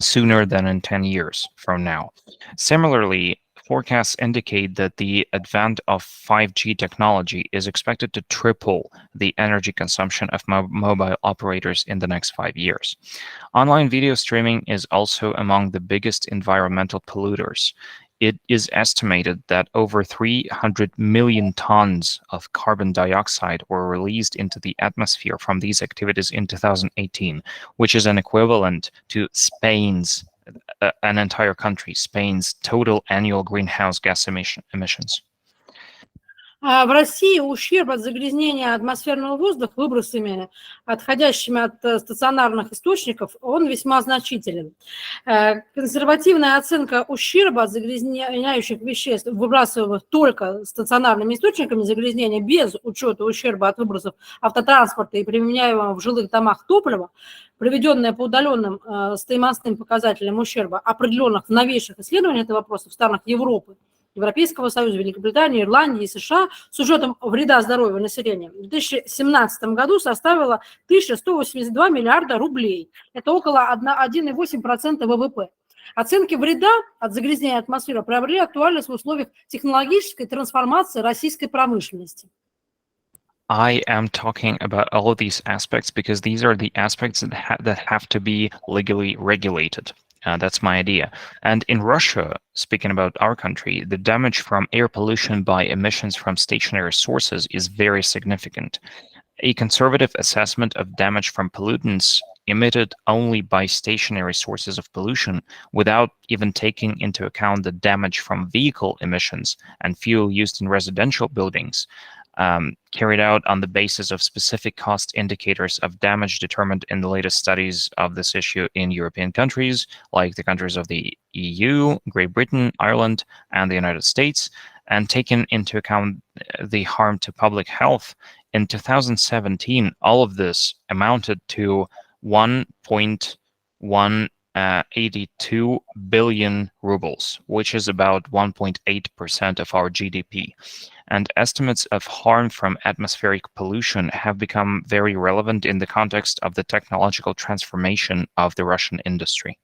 S1: sooner than in 10 years from now. Similarly, forecasts indicate that the advent of 5G technology is expected to triple the energy consumption of mobile operators in the next 5 years. Online video streaming is also among the biggest environmental polluters. it is estimated that over 300 million tons of carbon dioxide were released into the atmosphere from these activities in 2018, which is an equivalent to Spain's, an entire country, Spain's total annual greenhouse gas emissions.
S2: В России ущерб от загрязнения атмосферного воздуха выбросами, отходящими от стационарных источников, он весьма значителен. Консервативная оценка ущерба от загрязняющих веществ, выбрасываемых только стационарными источниками загрязнения, без учета ущерба от выбросов автотранспорта и применяемого в жилых домах топлива, проведенная по удаленным стоимостным показателям ущерба, определенных в новейших исследованиях этого вопроса в странах Европы, Европейского Союза, Великобритании, Ирландии и США с учетом вреда здоровью населения в 2017 году составила 1182 миллиарда рублей. Это около 1,8% ВВП. Оценки вреда от загрязнения атмосферы приобрели актуальность в условиях технологической трансформации российской промышленности.
S1: I am talking about all of these aspects because these are the aspects that have to be legally regulated. That's my idea. And in Russia, speaking about our country, the damage from air pollution by emissions from stationary sources is very significant. A conservative assessment of damage from pollutants emitted only by stationary sources of pollution, without even taking into account the damage from vehicle emissions and fuel used in residential buildings, carried out on the basis of specific cost indicators of damage determined in the latest studies of this issue in European countries, like the countries of the EU, Great Britain, Ireland, and the United States, and taken into account the harm to public health. In 2017, all of this amounted to 1.182 billion rubles, which is about 1.8% of our GDP. And estimates of harm from atmospheric pollution have become very relevant in the context of the technological transformation of the Russian industry.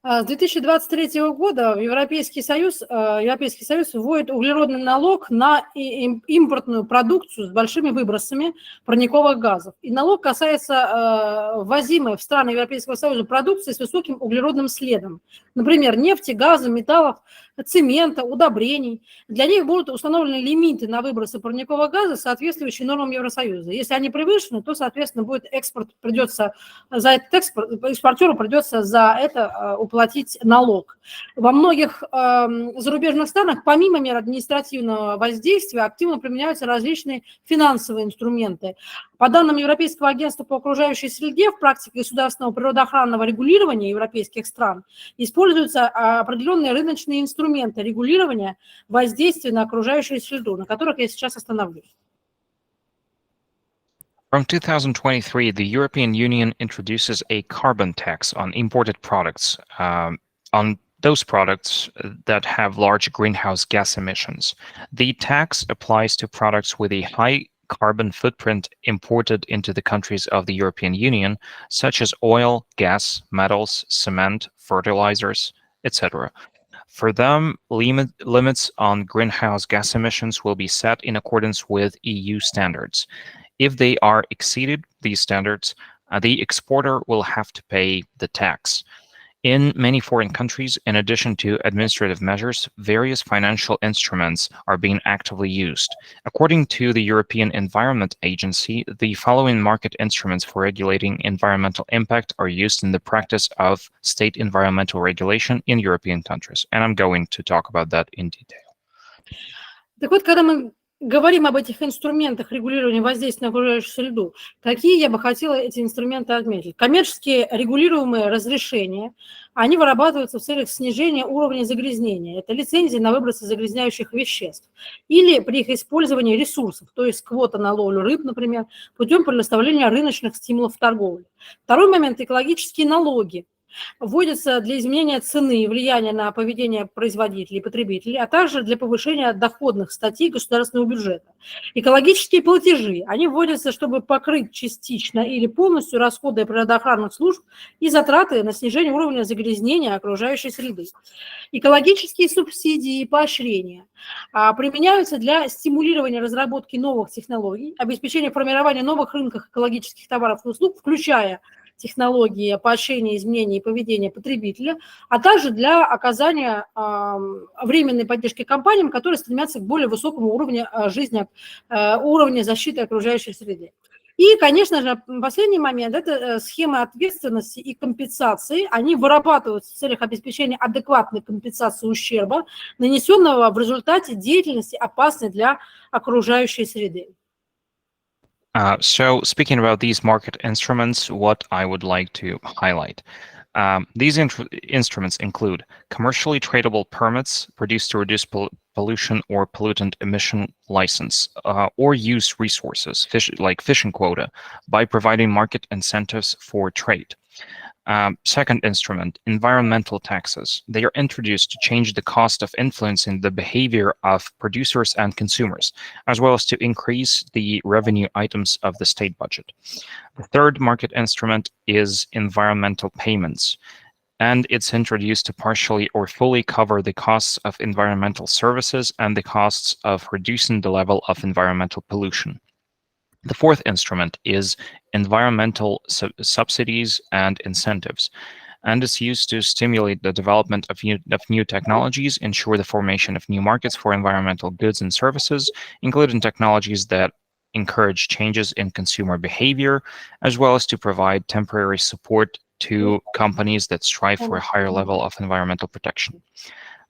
S2: С 2023 года Европейский Союз вводит углеродный налог на импортную продукцию с большими выбросами парниковых газов. И налог касается ввозимой в страны Европейского Союза продукции с высоким углеродным следом. Например, нефти, газа, металлов, цемента, удобрений. Для них будут установлены лимиты на выбросы парниковых газов, соответствующие нормам Евросоюза. Если они превышены, то, соответственно, будет экспортеру придется за это уплатить налог. Во многих зарубежных странах, помимо мер административного воздействия, активно применяются различные финансовые инструменты. По данным Европейского агентства по окружающей среде, в практике государственного природоохранного регулирования европейских стран используются определенные рыночные инструменты регулирования воздействия на окружающую среду, на которых я сейчас остановлюсь.
S1: From 2023, the European Union introduces a carbon tax on imported products, on those products that have large greenhouse gas emissions. The tax applies to products with a high carbon footprint imported into the countries of the European Union, such as oil, gas, metals, cement, fertilizers, etc. For them, limits on greenhouse gas emissions will be set in accordance with EU standards. If they are exceeded, these standards, the exporter will have to pay the tax. In many foreign countries, in addition to administrative measures, various financial instruments are being actively used. According to the European Environment Agency, the following market instruments for regulating environmental impact are used in the practice of state environmental regulation in European countries. And I'm going to talk about that in detail.
S2: Так вот, когда мы говорим об этих инструментах регулирования воздействия на окружающую среду, какие я бы хотела эти инструменты отметить? Коммерческие регулируемые разрешения, они вырабатываются в целях снижения уровня загрязнения. Это лицензии на выбросы загрязняющих веществ. Или при их использовании ресурсов, то есть квота на ловлю рыб, например, путем предоставления рыночных стимулов в торговле. Второй момент – экологические налоги. Вводятся для изменения цены и влияния на поведение производителей и потребителей, а также для повышения доходных статей государственного бюджета. Экологические платежи, они вводятся, чтобы покрыть частично или полностью расходы природоохранных служб и затраты на снижение уровня загрязнения окружающей среды. Экологические субсидии и поощрения применяются для стимулирования разработки новых технологий, обеспечения формирования новых рынков экологических товаров и услуг, включая технологии, поощрения изменений поведения потребителя, а также для оказания временной поддержки компаниям, которые стремятся к более высокому уровню жизни, уровню защиты окружающей среды. И, конечно же, последний момент – это схемы ответственности и компенсации. Они вырабатываются в целях обеспечения адекватной компенсации ущерба, нанесенного в результате деятельности, опасной для окружающей среды.
S1: So speaking about these market instruments, what I would like to highlight. These instruments include commercially tradable permits produced to reduce pollution or pollutant emission license, or use resources, like fishing quota, by providing market incentives for trade. Second instrument, environmental taxes. They are introduced to change the cost of influencing the behavior of producers and consumers, as well as to increase the revenue items of the state budget. The third market instrument is environmental payments, and it's introduced to partially or fully cover the costs of environmental services and the costs of reducing the level of environmental pollution. The fourth instrument is environmental subsidies and incentives, and it's used to stimulate the development of new technologies, ensure the formation of new markets for environmental goods and services, including technologies that encourage changes in consumer behavior, as well as to provide temporary support to companies that strive for a higher level of environmental protection.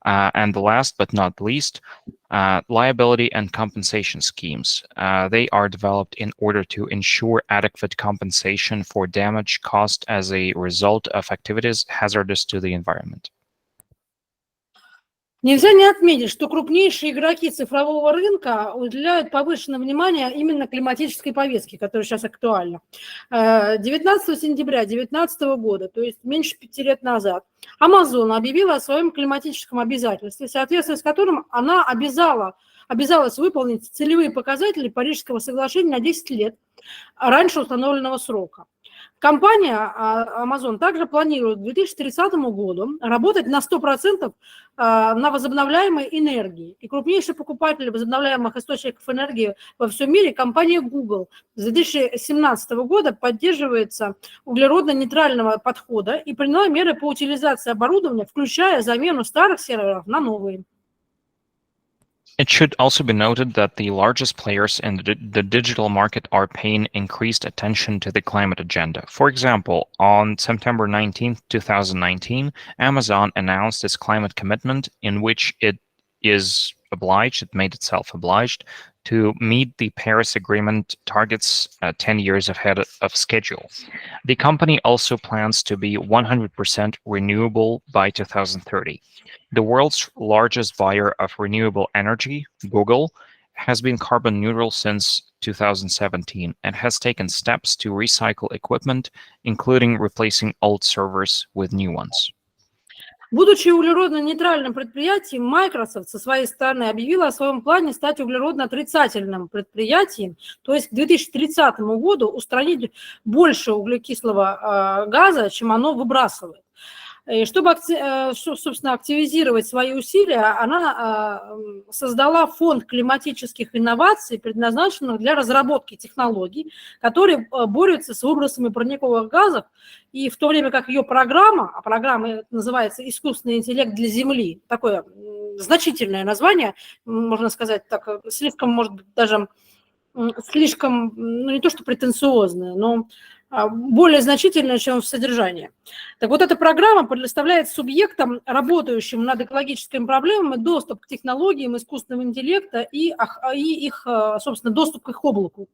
S1: And the last but not least, liability and compensation schemes. They are developed in order to ensure adequate compensation for damage caused as a result of activities hazardous to the environment.
S2: Нельзя не отметить, что крупнейшие игроки цифрового рынка уделяют повышенное внимание именно климатической повестке, которая сейчас актуальна. 19 сентября 2019 года, то есть меньше 5 лет назад, Amazon объявила о своем климатическом обязательстве, в соответствии с которым она обязалась выполнить целевые показатели Парижского соглашения на 10 лет раньше установленного срока. Компания Amazon также планирует к 2030 году работать на 100% на возобновляемой энергии. И крупнейший покупатель возобновляемых источников энергии во всем мире, компания Google, с 2017 года поддерживается углеродно-нейтрального подхода и приняла меры по утилизации оборудования, включая замену старых серверов на новые.
S1: It should also be noted that the largest players in the digital market are paying increased attention to the climate agenda. For example, on September 19, 2019, Amazon announced its climate commitment, in which it made itself obliged to meet the Paris Agreement targets 10 years ahead of schedule. The company also plans to be 100% renewable by 2030. The world's largest buyer of renewable energy, Google, has been carbon neutral since 2017 and has taken steps to recycle equipment, including replacing old servers with new ones.
S2: Будучи углеродно-нейтральным предприятием, Microsoft со своей стороны объявила о своем плане стать углеродно-отрицательным предприятием, то есть к 2030 году устранить больше углекислого газа, чем оно выбрасывает. И чтобы, собственно, активизировать свои усилия, она создала фонд климатических инноваций, предназначенных для разработки технологий, которые борются с выбросами парниковых газов, и в то время как ее программа, а программа называется «Искусственный интеллект для Земли», такое значительное название, можно сказать так, слишком, может быть, даже слишком, ну, не то что претенциозное, но более значительное, чем в содержании. Так вот, эта программа предоставляет субъектам, работающим над экологическими проблемами, доступ к технологиям искусственного интеллекта и их, собственно, доступ к их облаку.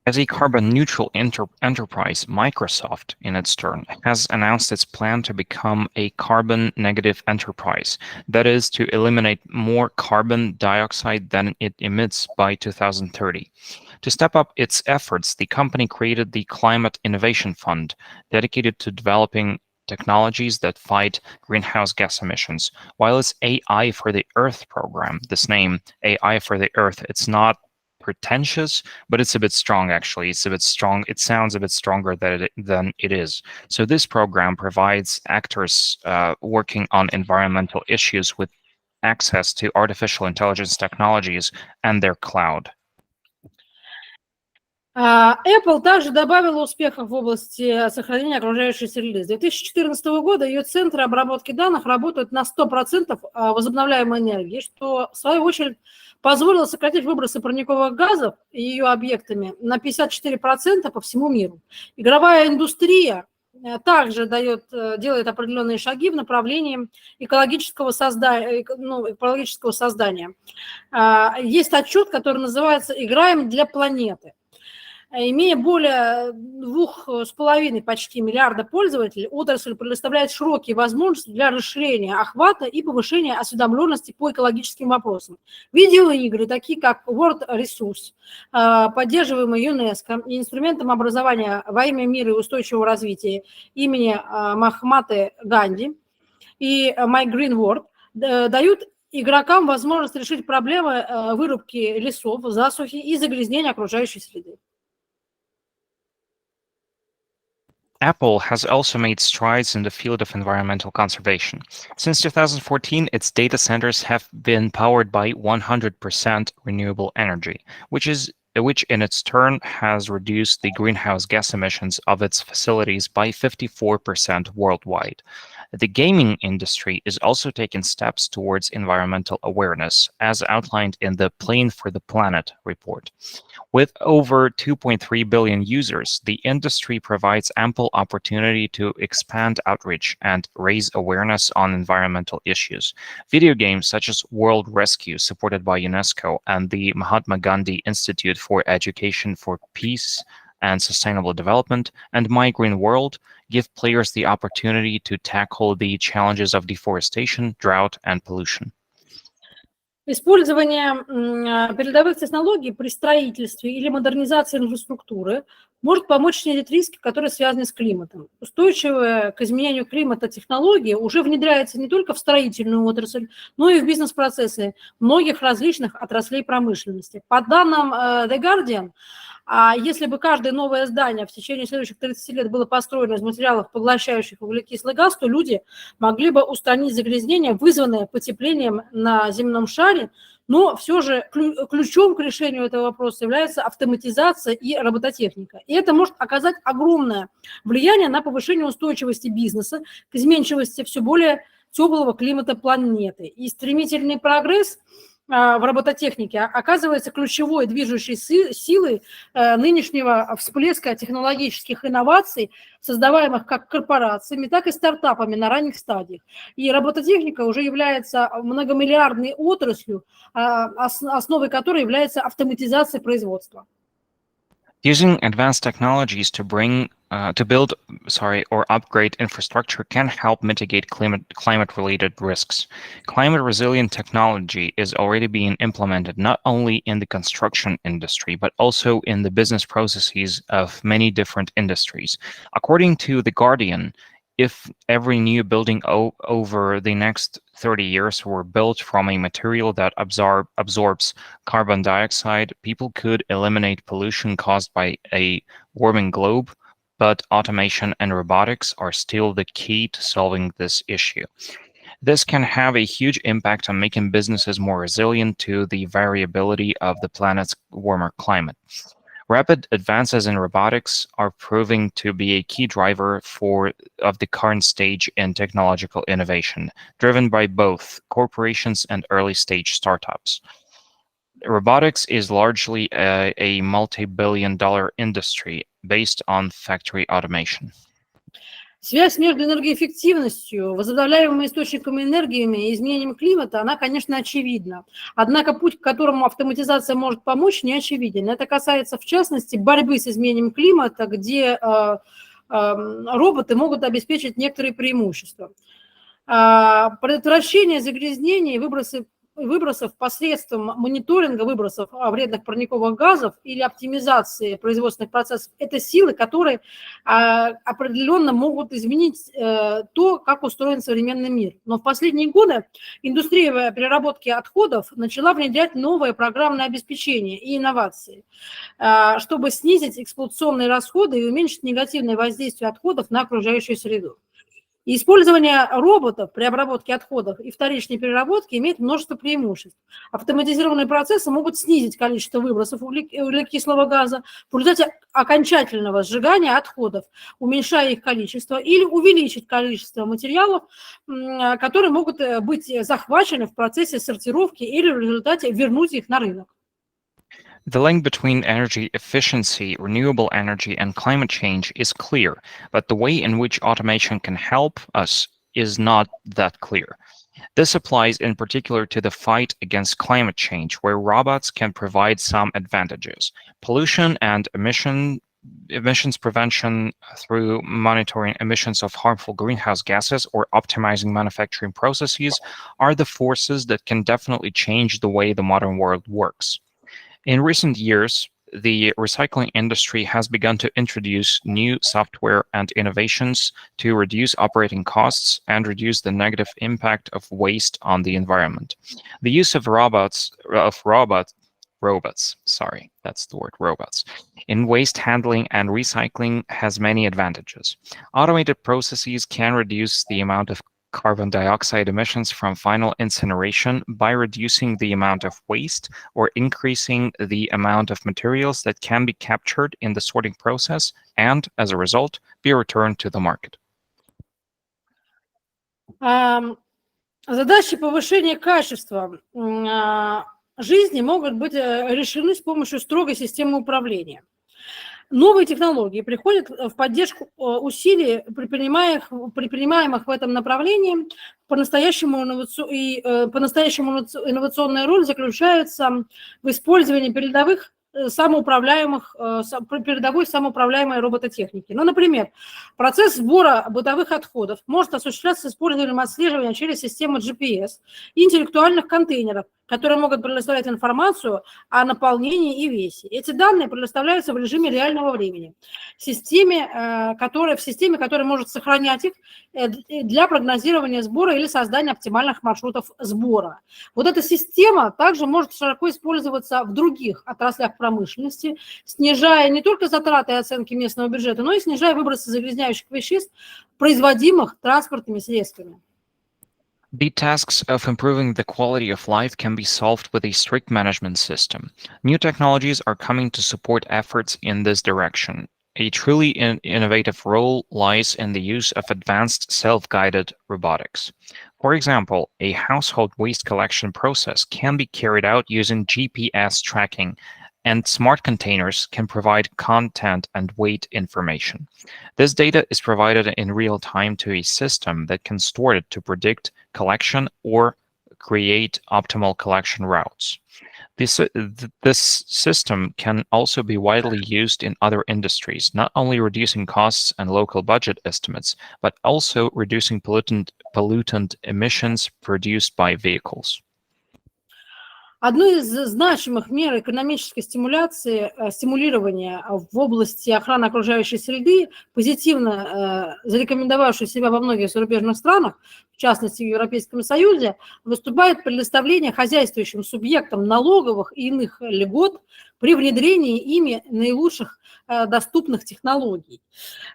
S1: As a carbon-neutral enterprise, Microsoft, in its turn, has announced its plan to become a carbon-negative enterprise, that is, to eliminate more carbon dioxide than it emits by 2030. To step up its efforts, the company created the Climate Innovation Fund, dedicated to developing technologies that fight greenhouse gas emissions, while its AI for the Earth program, this name, AI for the Earth, it's not pretentious, but it's a bit strong, actually. It's a bit strong. It sounds a bit stronger than it is. So this program provides actors working on environmental issues with access to artificial intelligence technologies and their cloud.
S2: Apple также добавила успехов в области сохранения окружающей среды. С 2014 года ее центры обработки данных работают на 100% возобновляемой энергии, что, в свою очередь, позволило сократить выбросы парниковых газов и ее объектами на 54% по всему миру. Игровая индустрия также делает определенные шаги в направлении экологического создания. Есть отчет, который называется «Играем для планеты». Имея более 2,5 почти миллиарда пользователей, отрасль предоставляет широкие возможности для расширения охвата и повышения осведомленности по экологическим вопросам. Видеоигры, такие как World Resource, поддерживаемые ЮНЕСКО и инструментом образования во имя мира и устойчивого развития имени Махатмы Ганди и My Green World, дают игрокам возможность решить проблемы вырубки лесов, засухи и загрязнения окружающей среды.
S1: Apple has also made strides in the field of environmental conservation. Since 2014, its data centers have been powered by 100% renewable energy, which in its turn has reduced the greenhouse gas emissions of its facilities by 54% worldwide. The gaming industry is also taking steps towards environmental awareness, as outlined in the Playing for the Planet report. With over 2.3 billion users, the industry provides ample opportunity to expand outreach and raise awareness on environmental issues. Video games such as World Rescue, supported by UNESCO, and the Mahatma Gandhi Institute for Education for Peace and Sustainable Development, and My Green World give players the opportunity to tackle the challenges of deforestation, drought, and pollution.
S2: Использование передовых технологий при строительстве или модернизации инфраструктуры может помочь снизить риски, которые связаны с климатом. Устойчивые к изменению климата технологии уже внедряются не только в строительную отрасль, но и в бизнес-процессы многих различных отраслей промышленности. По данным The Guardian, если бы каждое новое здание в течение следующих 30 лет было построено из материалов, поглощающих углекислый газ, то люди могли бы устранить загрязнение, вызванное потеплением на земном шаре, но все же ключом к решению этого вопроса является автоматизация и робототехника. И это может оказать огромное влияние на повышение устойчивости бизнеса к изменчивости все более теплого климата планеты. И стремительный прогресс в робототехнике оказывается ключевой движущей силой нынешнего всплеска технологических инноваций, создаваемых как корпорациями, так и стартапами на ранних стадиях. И робототехника уже является многомиллиардной отраслью, основой которой является автоматизация производства.
S1: Using advanced technologies to build or upgrade infrastructure can help mitigate climate-related risks. Climate-resilient technology is already being implemented not only in the construction industry, but also in the business processes of many different industries. According to The Guardian, if every new building over the next 30 years were built from a material that absorbs carbon dioxide, people could eliminate pollution caused by a warming globe, but automation and robotics are still the key to solving this issue. This can have a huge impact on making businesses more resilient to the variability of the planet's warmer climate. Rapid advances in robotics are proving to be a key driver of the current stage in technological innovation, driven by both corporations and early-stage startups. Robotics is largely a multi-billion-dollar industry based on factory automation.
S2: Связь между энергоэффективностью, возобновляемыми источниками энергии и изменением климата, она, конечно, очевидна. Однако путь, к которому автоматизация может помочь, не очевиден. Это касается, в частности, борьбы с изменением климата, где роботы могут обеспечить некоторые преимущества. Предотвращение загрязнений и выбросов посредством мониторинга выбросов вредных парниковых газов или оптимизации производственных процессов – это силы, которые определенно могут изменить то, как устроен современный мир. Но в последние годы индустрия переработки отходов начала внедрять новое программное обеспечение и инновации, чтобы снизить эксплуатационные расходы и уменьшить негативное воздействие отходов на окружающую среду. И использование роботов при обработке отходов и вторичной переработке имеет множество преимуществ. Автоматизированные процессы могут снизить количество выбросов углекислого газа в результате окончательного сжигания отходов, уменьшая их количество, или увеличить количество материалов, которые могут быть захвачены в процессе сортировки или в результате вернуть их на рынок.
S1: The link between energy efficiency, renewable energy, and climate change is clear, but the way in which automation can help us is not that clear. This applies in particular to the fight against climate change, where robots can provide some advantages. Pollution and emissions prevention through monitoring emissions of harmful greenhouse gases or optimizing manufacturing processes are the forces that can definitely change the way the modern world works. In recent years, the recycling industry has begun to introduce new software and innovations to reduce operating costs and reduce the negative impact of waste on the environment. The use of robots, in waste handling and recycling has many advantages. Automated processes can reduce the amount of carbon dioxide emissions from final incineration by reducing the amount of waste or increasing the amount of materials that can be captured in the sorting process and, as a result, be returned to the market.
S2: Задачи повышения качества жизни могут быть решены с помощью строгой системы управления. Новые технологии приходят в поддержку усилий, предпринимаемых в этом направлении. По-настоящему инновационная роль заключается в использовании передовой самоуправляемой робототехники. Ну, например, процесс сбора бытовых отходов может осуществляться с использованием отслеживания через систему GPS и интеллектуальных контейнеров, которые могут предоставлять информацию о наполнении и весе. Эти данные предоставляются в режиме реального времени, в системе, которая может сохранять их для прогнозирования сбора или создания оптимальных маршрутов сбора. Вот эта система также может широко использоваться в других отраслях промышленности, снижая не только затраты и оценки местного бюджета, но и снижая выбросы загрязняющих веществ, производимых транспортными средствами.
S1: The tasks of improving the quality of life can be solved with a strict management system. New technologies are coming to support efforts in this direction. A truly innovative role lies in the use of advanced self-guided robotics. For example, a household waste collection process can be carried out using GPS tracking, and smart containers can provide content and weight information. This data is provided in real time to a system that can store it to predict collection or create optimal collection routes. This system can also be widely used in other industries, not only reducing costs and local budget estimates, but also reducing pollutant emissions produced by vehicles.
S2: Одной из значимых мер экономической стимулирования в области охраны окружающей среды, позитивно зарекомендовавшей себя во многих зарубежных странах, в частности в Европейском Союзе, выступает предоставление хозяйствующим субъектам налоговых и иных льгот при внедрении ими наилучших доступных технологий.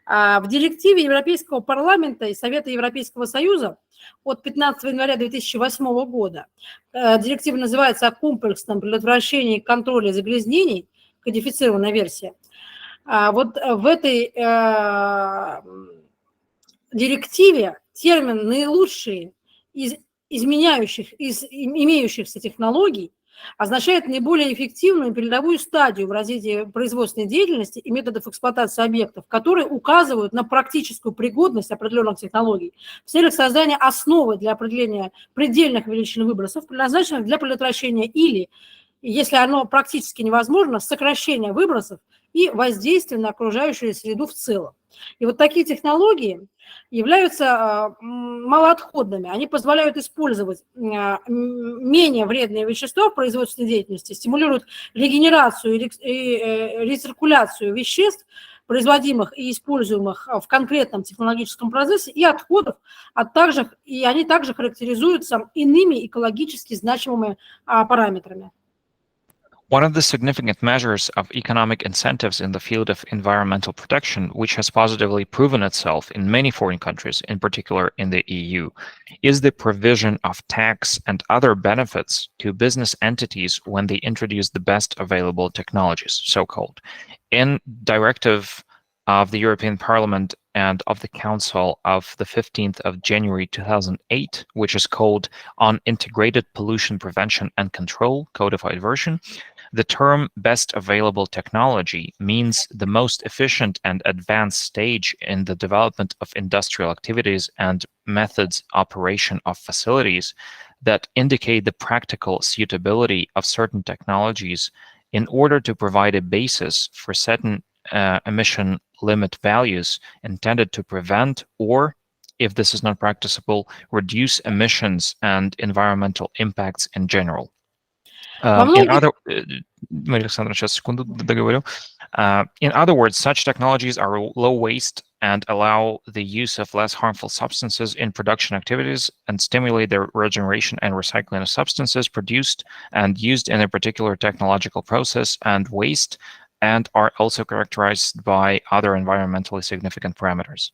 S2: В директиве Европейского парламента и Совета Европейского Союза от 15 января 2008 года, директива называется «О комплексном предотвращении и контроле загрязнений», кодифицированная версия. Вот в этой директиве термин «наилучшие из имеющихся технологий» означает наиболее эффективную передовую стадию в развитии производственной деятельности и методов эксплуатации объектов, которые указывают на практическую пригодность определенных технологий в целях создания основы для определения предельных величин выбросов, предназначенных для предотвращения или, если оно практически невозможно, сокращения выбросов и воздействия на окружающую среду в целом. И вот такие технологии являются малоотходными. Они позволяют использовать менее вредные вещества в производственной деятельности, стимулируют регенерацию и рециркуляцию веществ, производимых и используемых в конкретном технологическом процессе, и отходов, и они также характеризуются иными экологически значимыми параметрами.
S1: One of the significant measures of economic incentives in the field of environmental protection, which has positively proven itself in many foreign countries, in particular in the EU, is the provision of tax and other benefits to business entities when they introduce the best available technologies, so-called. In Directive of the European Parliament and of the Council of the 15th of January 2008, which is called On Integrated Pollution Prevention and Control, codified version, the term best available technology means the most efficient and advanced stage in the development of industrial activities and methods operation of facilities that indicate the practical suitability of certain technologies in order to provide a basis for certain emission limit values intended to prevent or, if this is not practicable, reduce emissions and environmental impacts in general. In other words, such technologies are low waste and allow the use of less harmful substances in production activities and stimulate the regeneration and recycling of substances produced and used in a particular technological process and waste, and are also characterized by other environmentally significant parameters.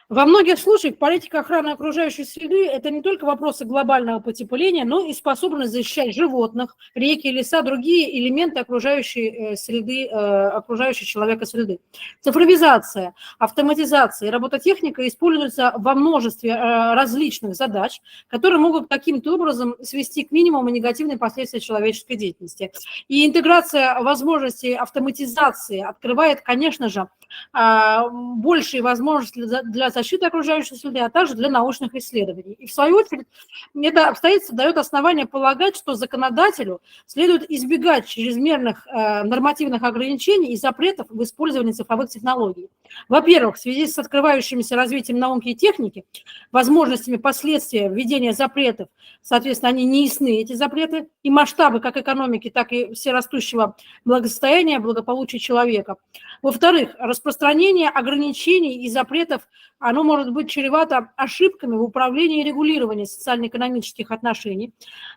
S2: Во многих случаях политика охраны окружающей среды – это не только вопросы глобального потепления, но и способность защищать животных, реки, леса, другие элементы окружающей среды, окружающей человека среды. Цифровизация, автоматизация и робототехника используются во множестве различных задач, которые могут каким-то образом свести к минимуму негативные последствия человеческой деятельности. И интеграция возможностей автоматизации открывает, конечно же, большие возможности для защиты окружающей среды, а также для научных исследований. И в свою очередь это обстоятельство дает основание полагать, что законодателю следует избегать чрезмерных нормативных ограничений и запретов в использовании цифровых технологий. Во-первых, в связи с открывающимся развитием науки и техники, возможностями последствия введения запретов, соответственно, они не ясны, эти запреты, и масштабы как экономики, так и всерастущего благосостояния, благополучия человека. Во-вторых, распространение ограничений и запретов, оно может быть чревато ошибками в управлении и регулировании социально-экономических отношений,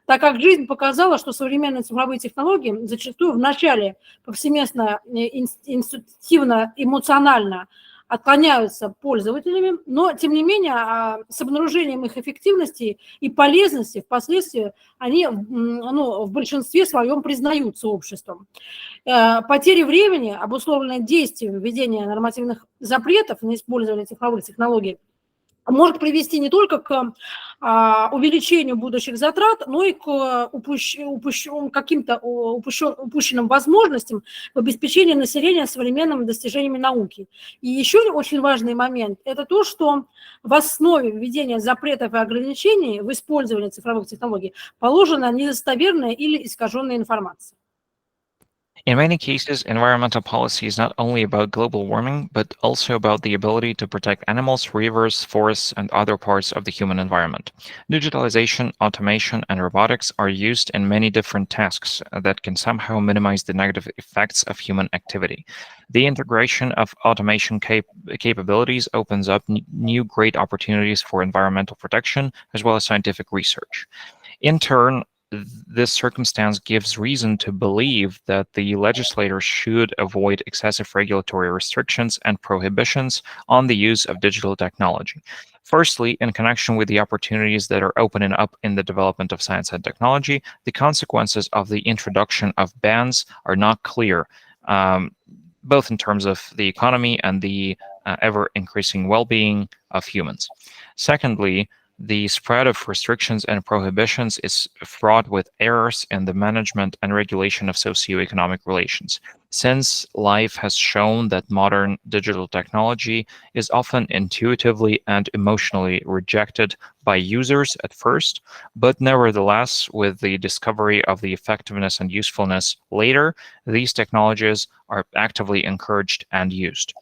S2: так как жизнь показала, что современные цифровые технологии зачастую вначале повсеместно, инстинктивно, эмоционально отклоняются пользователями, но, тем не менее, с обнаружением их эффективности и полезности впоследствии они в большинстве своем признаются обществом. Потери времени, обусловленные действием введения нормативных запретов на использование цифровых технологий, может привести не только к увеличению будущих затрат, но и к каким-то упущенным возможностям в обеспечении населения современными достижениями науки. И еще очень важный момент – это то, что в основе введения запретов и ограничений в использовании цифровых технологий положена недостоверная или искаженная информация.
S1: In many cases, environmental policy is not only about global warming, but also about the ability to protect animals, rivers, forests, and other parts of the human environment. Digitalization, automation, and robotics are used in many different tasks that can somehow minimize the negative effects of human activity. The integration of automation capabilities opens up new great opportunities for environmental protection as well as scientific research. In turn, this circumstance gives reason to believe that the legislators should avoid excessive regulatory restrictions and prohibitions on the use of digital technology. Firstly, in connection with the opportunities that are opening up in the development of science and technology, the consequences of the introduction of bans are not clear, both in terms of the economy and the ever-increasing well-being of humans. Secondly, the spread of restrictions and prohibitions is fraught with errors in the management and regulation of socioeconomic relations, since life has shown that modern digital technology is often intuitively and emotionally rejected by users at first, but nevertheless, with the discovery of the effectiveness and usefulness later, these technologies are actively encouraged and used.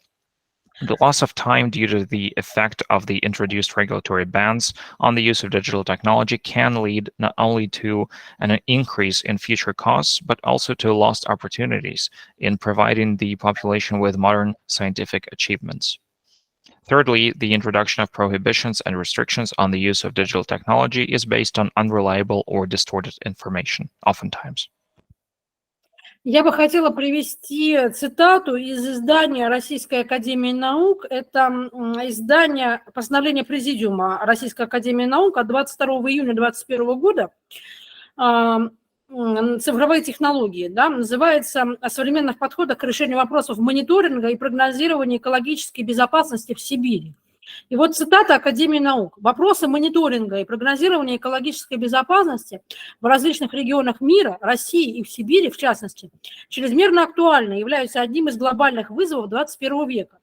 S1: The loss of time due to the effect of the introduced regulatory bans on the use of digital technology can lead not only to an increase in future costs, but also to lost opportunities in providing the population with modern scientific achievements. Thirdly, the introduction of prohibitions and restrictions on the use of digital technology is based on unreliable or distorted information, oftentimes.
S2: Я бы хотела привести цитату из издания Российской академии наук. Это издание, постановление Президиума Российской академии наук от 22 июня 2021 года. Цифровые технологии, да, называется «О современных подходах к решению вопросов мониторинга и прогнозирования экологической безопасности в Сибири». И вот цитата Академии наук. «Вопросы мониторинга и прогнозирования экологической безопасности в различных регионах мира, России и в Сибири, в частности, чрезмерно актуальны и являются одним из глобальных вызовов 21 века.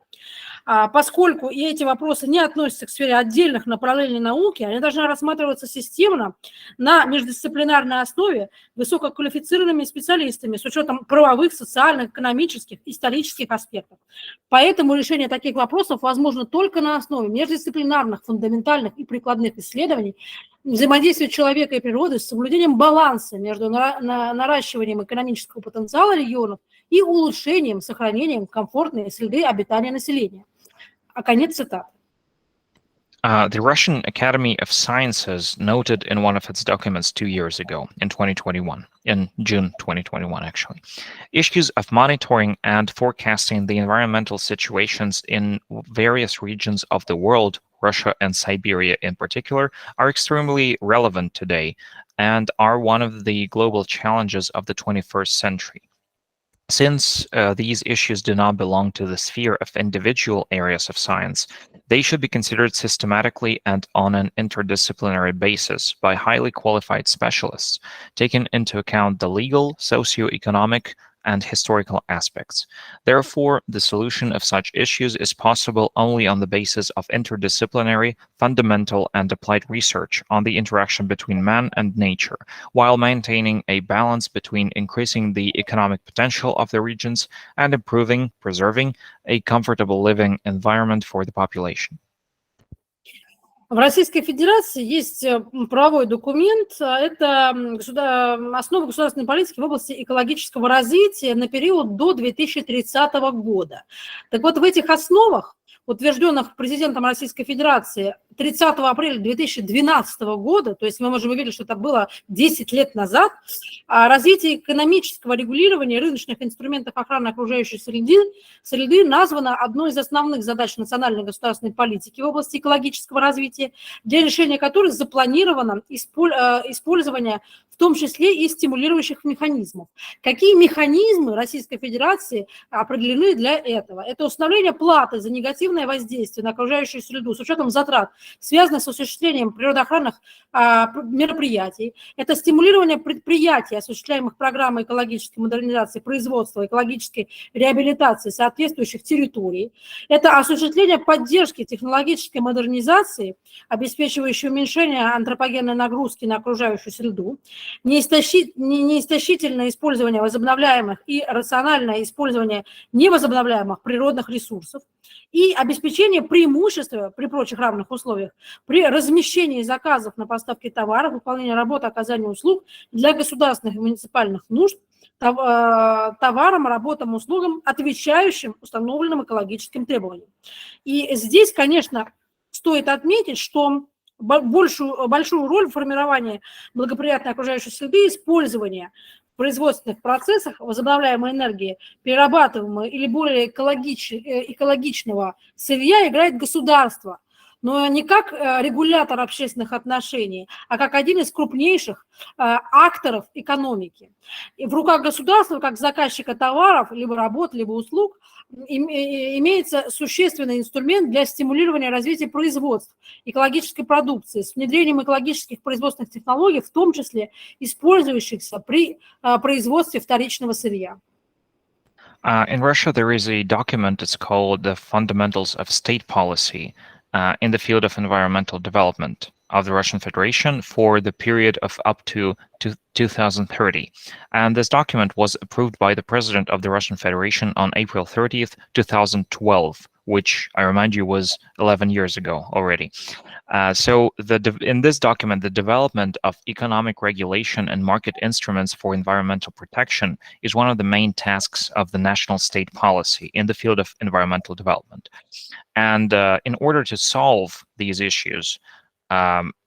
S2: Поскольку и эти вопросы не относятся к сфере отдельных направлений науки, они должны рассматриваться системно на междисциплинарной основе высококвалифицированными специалистами с учетом правовых, социальных, экономических, исторических аспектов. Поэтому решение таких вопросов возможно только на основе междисциплинарных, фундаментальных и прикладных исследований, взаимодействия человека и природы с соблюдением баланса между наращиванием экономического потенциала регионов и улучшением, сохранением комфортной среды обитания населения». А конец цитаты.
S1: The Russian Academy of Sciences noted in one of its documents 2 years ago, in June 2021, actually, issues of monitoring and forecasting the environmental situations in various regions of the world, Russia and Siberia in particular, are extremely relevant today and are one of the global challenges of the 21st century. Since these issues do not belong to the sphere of individual areas of science, they should be considered systematically and on an interdisciplinary basis by highly qualified specialists, taking into account the legal, socio-economic, and historical aspects. Therefore, the solution of such issues is possible only on the basis of interdisciplinary, fundamental, and applied research on the interaction between man and nature, while maintaining a balance between increasing the economic potential of the regions and preserving a comfortable living environment for the population.
S2: В Российской Федерации есть правовой документ, это основы государственной политики в области экологического развития на период до 2030 года. Так вот, в этих основах, утвержденных президентом Российской Федерации 30 апреля 2012 года, то есть мы можем увидеть, что это было 10 лет назад, развитие экономического регулирования рыночных инструментов охраны окружающей среды названо одной из основных задач национальной государственной политики в области экологического развития, для решения которой запланировано использование в том числе и стимулирующих механизмов. Какие механизмы Российской Федерации определены для этого? Это установление платы за негативное воздействие на окружающую среду с учетом затрат, связанных с осуществлением природоохранных мероприятий. Это стимулирование предприятий, осуществляемых программой экологической модернизации производства, экологической реабилитации соответствующих территорий. Это осуществление поддержки технологической модернизации, обеспечивающей уменьшение антропогенной нагрузки на окружающую среду, неистощительное использование возобновляемых и рациональное использование невозобновляемых природных ресурсов и обеспечение преимущества при прочих равных условиях при размещении заказов на поставки товаров, выполнении работ, оказании услуг для государственных и муниципальных нужд, товарам, работам, услугам, отвечающим установленным экологическим требованиям. И здесь, конечно, стоит отметить, что большую роль в формировании благоприятной окружающей среды использования в производственных процессах возобновляемой энергии, перерабатываемой или более экологичного сырья играет государство, но не как регулятор общественных отношений, а как один из крупнейших акторов экономики. И в руках государства, как заказчика товаров, либо работ, либо услуг, имеется существенный инструмент для стимулирования развития производств экологической продукции с внедрением экологических производственных технологий, в том числе использующихся при производстве вторичного сырья.
S1: In Russia, there is a document, it's called the Fundamentals of State Policy in the field of environmental development of the Russian Federation for the period of up to 2030. And this document was approved by the President of the Russian Federation on April 30th, 2012, which I remind you was 11 years ago already. So in this document, the development of economic regulation and market instruments for environmental protection is one of the main tasks of the national state policy in the field of environmental development. And in order to solve these issues,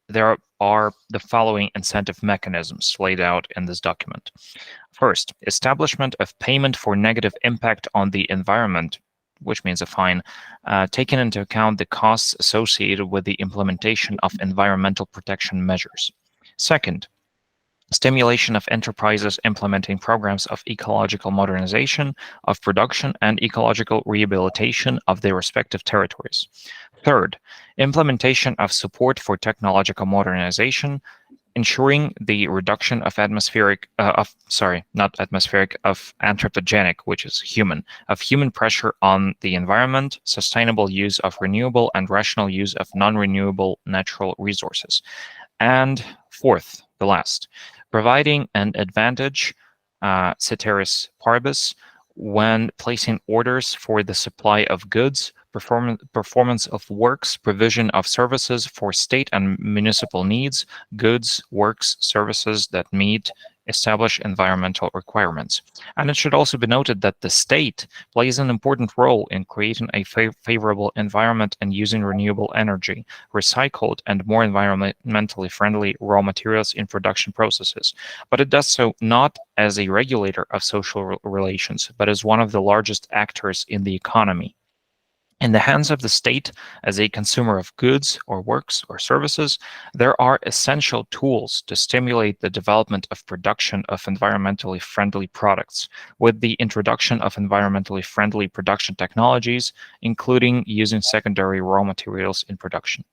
S1: there are the following incentive mechanisms laid out in this document. First, establishment of payment for negative impact on the environment, which means a fine, taking into account the costs associated with the implementation of environmental protection measures. Second, stimulation of enterprises implementing programs of ecological modernization of production and ecological rehabilitation of their respective territories. Third, implementation of support for technological modernization, ensuring the reduction of anthropogenic, which is human pressure on the environment, sustainable use of renewable and rational use of non-renewable natural resources. And fourth, the last, providing an advantage, ceteris paribus, when placing orders for the supply of goods, performance of works, provision of services for state and municipal needs, goods, works, services that meet established environmental requirements. And it should also be noted that the state plays an important role in creating a favorable environment and using renewable energy, recycled and more environmentally friendly raw materials in production processes. But it does so not as a regulator of social relations, but as one of the largest actors in the economy. In the hands of the state as a consumer of goods or works or services, there are essential tools to stimulate the development of production of environmentally friendly products, with the introduction of environmentally friendly production technologies, including using secondary raw materials in production.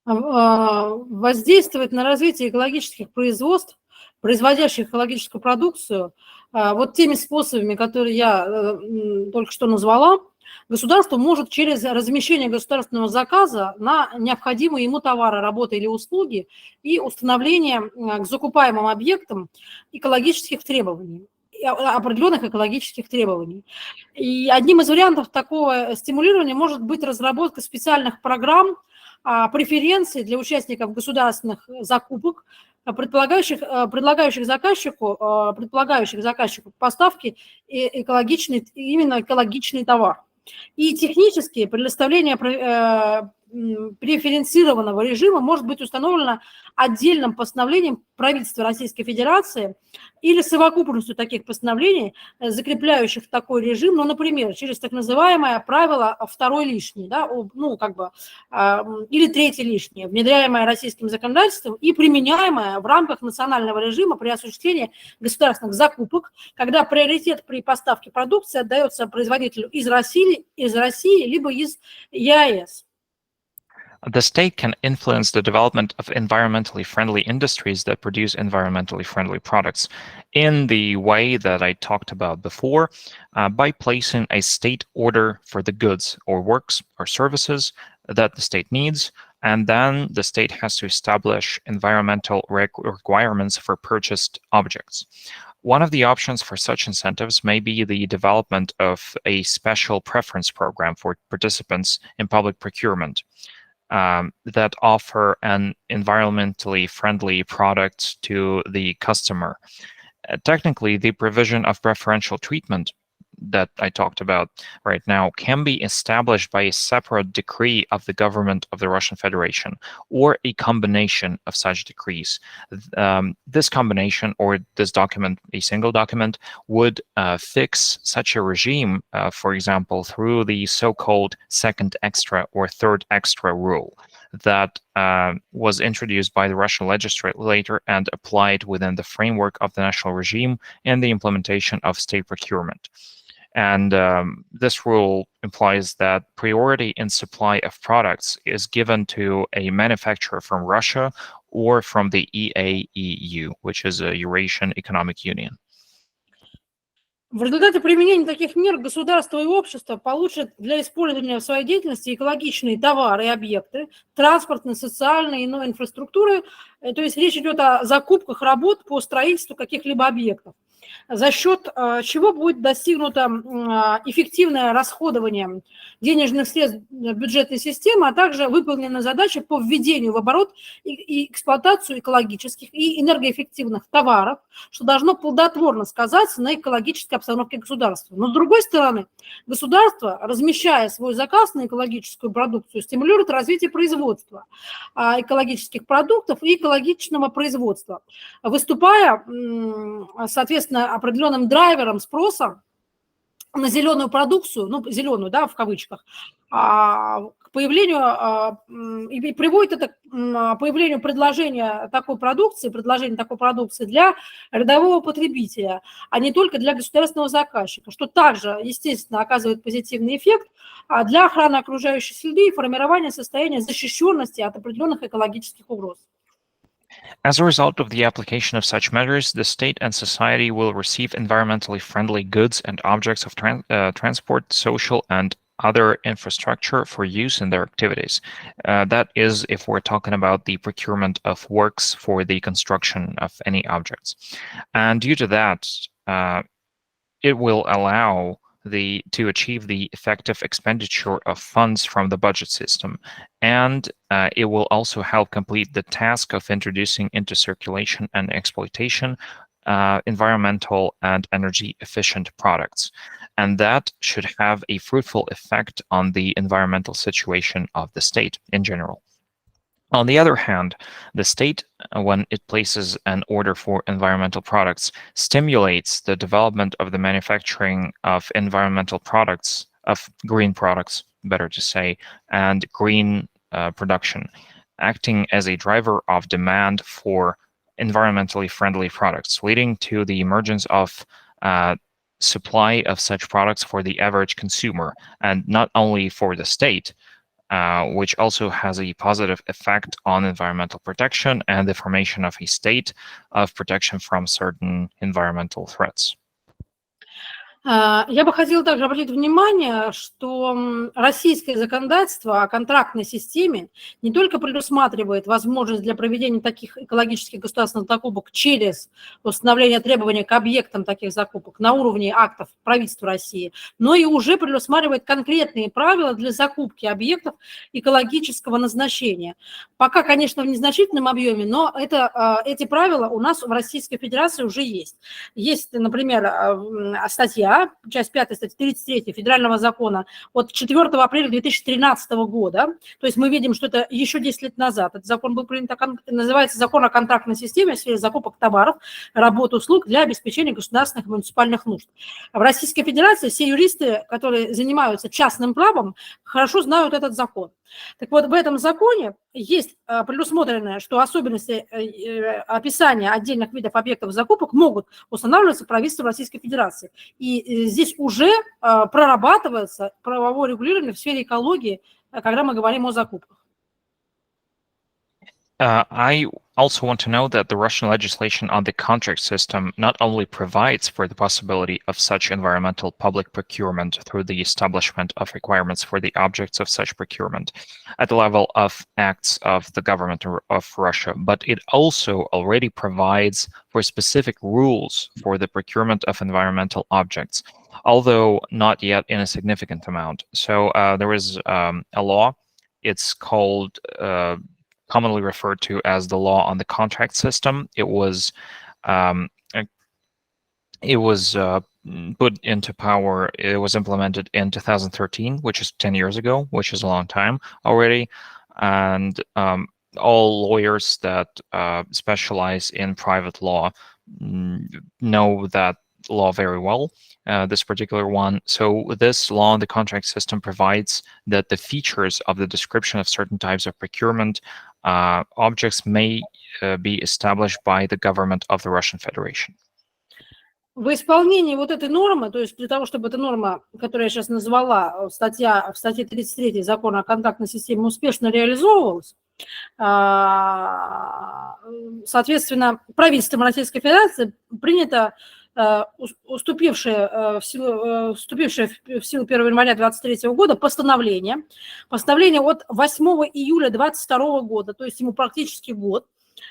S2: Воздействовать на развитие экологических производств, производящих экологическую продукцию, вот теми способами, которые я только что назвала, государство может через размещение государственного заказа на необходимые ему товары, работы или услуги и установление к закупаемым объектам экологических требований, определенных экологических требований. И одним из вариантов такого стимулирования может быть разработка специальных программ, преференций для участников государственных закупок, предлагающих заказчику поставки именно экологичный товар. И технически предоставление преференцированного режима может быть установлено отдельным постановлением правительства Российской Федерации или совокупностью таких постановлений, закрепляющих такой режим, ну, например, через так называемое правило второй лишний, да, или третий лишний, внедряемое российским законодательством и применяемое в рамках национального режима при осуществлении государственных закупок, когда приоритет при поставке продукции отдается производителю из России либо из ЕАЭС.
S1: The state can influence the development of environmentally friendly industries that produce environmentally friendly products in the way that I talked about before, by placing a state order for the goods or works or services that the state needs, and then the state has to establish environmental requirements for purchased objects. One of the options for such incentives may be the development of a special preference program for participants in public procurement. That offer an environmentally friendly product to the customer. Technically, the provision of preferential treatment that I talked about right now can be established by a separate decree of the government of the Russian Federation, or a combination of such decrees. This combination, or this document, a single document, would fix such a regime, for example, through the so-called second extra or third extra rule that was introduced by the Russian legislature and applied within the framework of the national regime and the implementation of state procurement. And this rule implies that priority in supply of products is given to a manufacturer from Russia or from the EAEU, which is a Eurasian Economic Union.
S2: В результате применения таких мер государство и общество получат для использования в своей деятельности экологичные товары и объекты, транспортные, социальные и иной инфраструктуры. То есть речь идет о закупках работ по строительству каких-либо объектов. за счет чего будет достигнуто эффективное расходование денежных средств бюджетной системы, а также выполнена задача по введению в оборот и эксплуатацию экологических и энергоэффективных товаров, что должно плодотворно сказаться на экологической обстановке государства. Но с другой стороны, государство, размещая свой заказ на экологическую продукцию, стимулирует развитие производства экологических продуктов и экологичного производства, выступая, соответственно, определенным драйвером спроса на зеленую продукцию, ну, зеленую, да, в кавычках, к появлению, и приводит это к появлению предложения такой продукции для рядового потребителя, а не только для государственного заказчика, что также, естественно, оказывает позитивный эффект для охраны окружающей среды и формирования состояния защищенности от определенных экологических угроз.
S1: As a result of the application of such measures, the state and society will receive environmentally friendly goods and objects of transport, social, and other infrastructure for use in their activities. That is, if we're talking about the procurement of works for the construction of any objects. And due to that, it will allow to achieve the effective expenditure of funds from the budget system. And it will also help complete the task of introducing into circulation and exploitation environmental and energy efficient products. And that should have a fruitful effect on the environmental situation of the state in general. On the other hand, the state, when it places an order for environmental products, stimulates the development of the manufacturing of environmental products, of green products, better to say, and green production, acting as a driver of demand for environmentally friendly products, leading to the emergence of supply of such products for the average consumer, and not only for the state, which also has a positive effect on environmental protection and the formation of a state of protection from certain environmental threats.
S2: Я бы хотела также обратить внимание, что российское законодательство о контрактной системе не только предусматривает возможность для проведения таких экологических государственных закупок через установление требований к объектам таких закупок на уровне актов правительства России, но и уже предусматривает конкретные правила для закупки объектов экологического назначения. Пока, конечно, в незначительном объеме, но эти правила у нас в Российской Федерации уже есть. Есть, например, статья, часть 5 статьи 33 Федерального закона от 4 апреля 2013 года. То есть мы видим, что это еще 10 лет назад. Этот закон был принят, называется «Закон о контрактной системе в сфере закупок товаров, работ, услуг для обеспечения государственных и муниципальных нужд». В Российской Федерации все юристы, которые занимаются частным правом, хорошо знают этот закон. Так вот, в этом законе есть предусмотрено, что особенности описания отдельных видов объектов закупок могут устанавливаться правительством Российской Федерации. И здесь уже прорабатывается правовое регулирование в сфере экологии, когда мы говорим о закупках.
S1: I also want to know that the Russian legislation on the contract system not only provides for the possibility of such environmental public procurement through the establishment of requirements for the objects of such procurement at the level of acts of the government of Russia, but it also already provides for specific rules for the procurement of environmental objects, although not yet in a significant amount. So there is a law. It's called commonly referred to as the law on the contract system. It was put into power. It was implemented in 2013, which is 10 years ago, which is a long time already. And all lawyers that specialize in private law know that law very well, this particular one. So this law on the contract system provides that the features of the description of certain types of procurement objects may be established by the government of the Russian Federation.
S2: В исполнении вот этой нормы, то есть для того, чтобы эта норма, которую я сейчас назвала, в статье 33 Закона о контактной системе успешно реализовывалась, соответственно, правительством Российской Федерации принято вступившее в силу 1 января 2023 года постановление от 8 июля 2022 года, то есть ему практически год,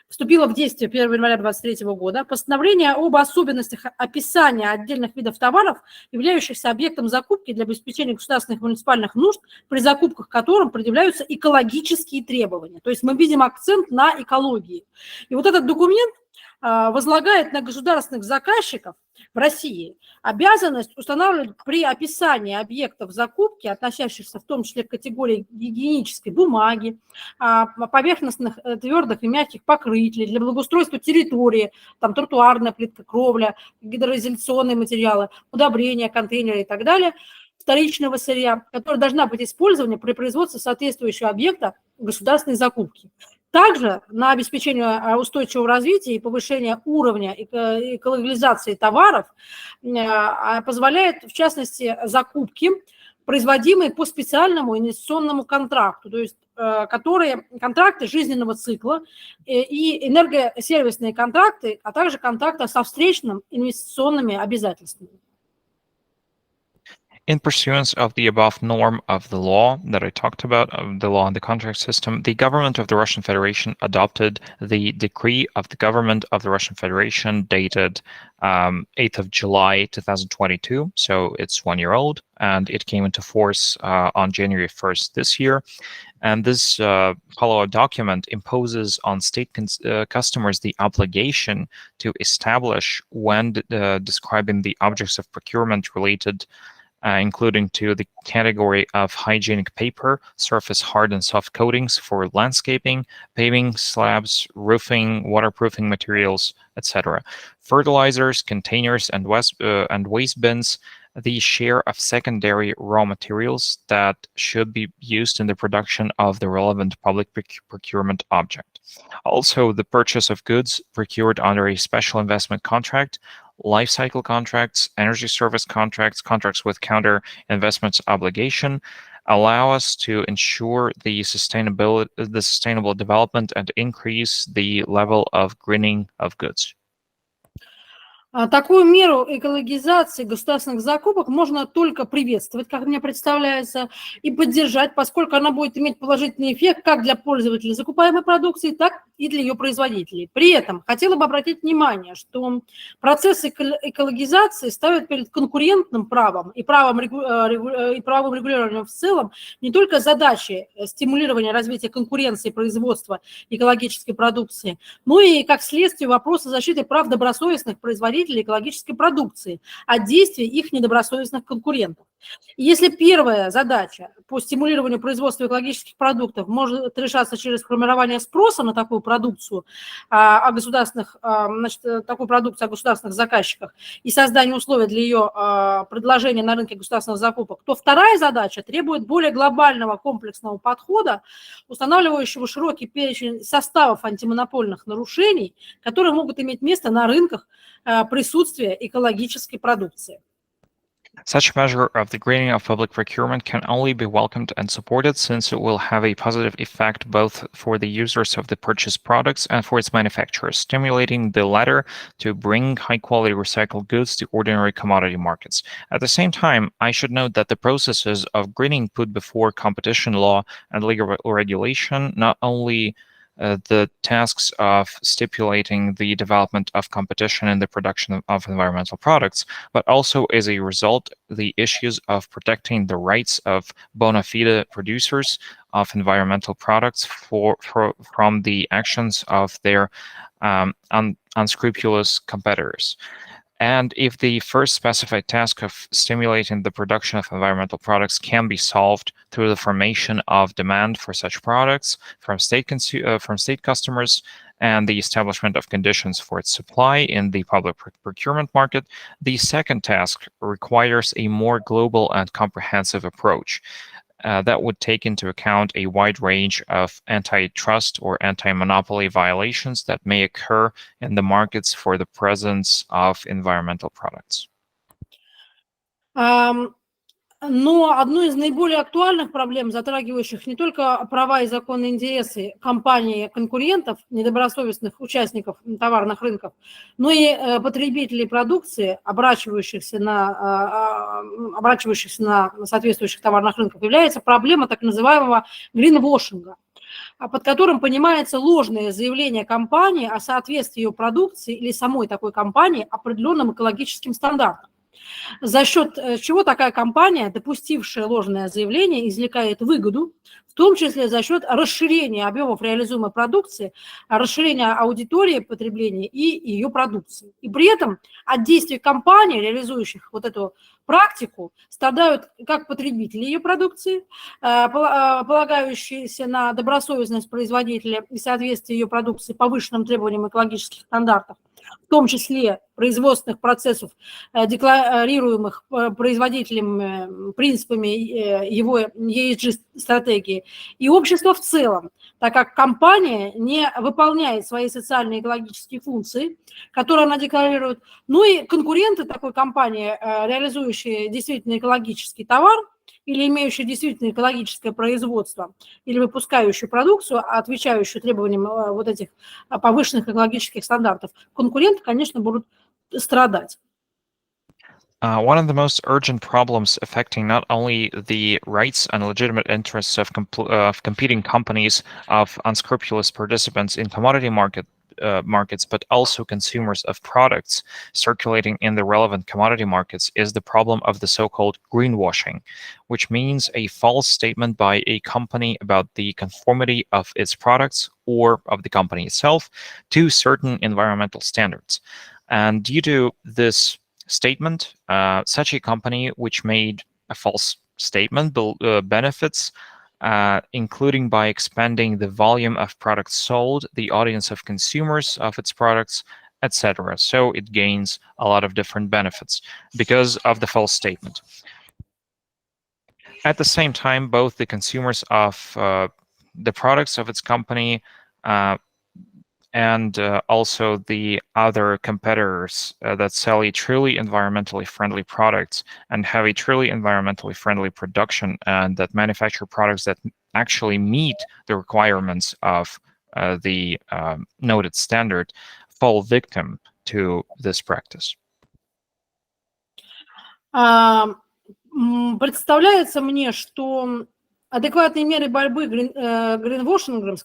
S2: вступило в действие 1 января 2023 года постановление об особенностях описания отдельных видов товаров, являющихся объектом закупки для обеспечения государственных и муниципальных нужд, при закупках которым предъявляются экологические требования. То есть мы видим акцент на экологии. И вот этот документ возлагает на государственных заказчиков в России обязанность устанавливать при описании объектов закупки, относящихся в том числе к категории гигиенической бумаги, поверхностных твердых и мягких покрытий для благоустройства территории, там тротуарная плитка, кровля, гидроизоляционные материалы, удобрения, контейнеры и так далее, вторичного сырья, которая должна быть использована при производстве соответствующего объекта государственной закупки. Также на обеспечение устойчивого развития и повышения уровня экологизации товаров позволяет, в частности, закупки, производимые по специальному инвестиционному контракту, то есть контракты жизненного цикла и энергосервисные контракты, а также контракты со встречными инвестиционными обязательствами.
S1: In pursuance of the above norm of the law that I talked about, of the law and the contract system, the government of the Russian Federation adopted the decree of the government of the Russian Federation dated 8th of July 2022. So it's 1 year old, and it came into force on January 1st this year. And this follow-up document imposes on state customers the obligation to establish, when describing the objects of procurement related including to the category of hygienic paper, surface hard and soft coatings for landscaping, paving, slabs, roofing, waterproofing materials, etc. Fertilizers, containers, and waste bins, the share of secondary raw materials that should be used in the production of the relevant public procurement object. Also, the purchase of goods procured under a special investment contract, life cycle contracts, energy service contracts, contracts with counter investments obligation, allow us to ensure the sustainable development and increase the level of greening of goods.
S2: Такую меру экологизации государственных закупок можно только приветствовать, как мне представляется, и поддержать, поскольку она будет иметь положительный эффект как для пользователей закупаемой продукции, так и для ее производителей. При этом хотела бы обратить внимание, что процесс экологизации ставит перед конкурентным правом и правовым регулированием в целом не только задачи стимулирования развития конкуренции и производства экологической продукции, но и, как следствие, вопросы защиты прав добросовестных производителей экологической продукции от действий их недобросовестных конкурентов. И если первая задача по стимулированию производства экологических продуктов может решаться через формирование спроса на такую продукцию о государственных заказчиках и создание условий для ее предложения на рынке государственных закупок, то вторая задача требует более глобального комплексного подхода, устанавливающего широкий перечень составов антимонопольных нарушений, которые могут иметь место на рынках присутствия экологической продукции.
S1: Such measure of the greening of public procurement can only be welcomed and supported, since it will have a positive effect both for the users of the purchased products and for its manufacturers, stimulating the latter to bring high-quality recycled goods to ordinary commodity markets. At the same time, I should note that the processes of greening put before competition law and legal regulation not only the tasks of stipulating the development of competition in the production of environmental products, but also as a result, the issues of protecting the rights of bona fide producers of environmental products from the actions of their unscrupulous competitors. And if the first specified task of stimulating the production of environmental products can be solved through the formation of demand for such products from state customers and the establishment of conditions for its supply in the public procurement market, the second task requires a more global and comprehensive approach. That would take into account a wide range of antitrust or anti-monopoly violations that may occur in the markets for the presence of environmental products.
S2: Но одной из наиболее актуальных проблем, затрагивающих не только права и законные интересы компаний, конкурентов, недобросовестных участников товарных рынков, но и потребителей продукции, оборачивающихся на соответствующих товарных рынках, является проблема так называемого гринвошинга. под которым понимается ложное заявление компании о соответствии ее продукции или самой такой компании определенным экологическим стандартам. За счет чего такая компания, допустившая ложное заявление, извлекает выгоду, в том числе за счет расширения объемов реализуемой продукции, расширения аудитории потребления и ее продукции. И при этом от действий компаний, реализующих вот эту практику, страдают как потребители ее продукции, полагающиеся на добросовестность производителя и соответствие ее продукции повышенным требованиям экологических стандартов, в том числе производственных процессов, декларируемых производителем принципами его ESG-стратегии, и общество в целом, так как компания не выполняет свои социальные и экологические функции, которые она декларирует, ну и конкуренты такой компании, реализующие действительно экологический товар, или имеющие действительно экологическое производство, или выпускающую продукцию, отвечающую требованиям вот этих повышенных экологических стандартов, конкуренты, конечно, будут страдать.
S1: One of the most urgent problems affecting not only the rights and legitimate interests of competing companies, of unscrupulous participants in commodity markets, but also consumers of products circulating in the relevant commodity markets is the problem of the so-called greenwashing, which means a false statement by a company about the conformity of its products or of the company itself to certain environmental standards. And due to this statement, such a company which made a false statement benefits, including by expanding the volume of products sold, the audience of consumers of its products, etc. So it gains a lot of different benefits because of the false statement. At the same time, both the consumers of the products of its company and also the other competitors that sell a truly environmentally friendly products and have a truly environmentally friendly production and that manufacture products that actually meet the requirements of the noted standard fall victim to this practice.
S2: Представляется мне, что адекватные меры борьбы с гринвошингом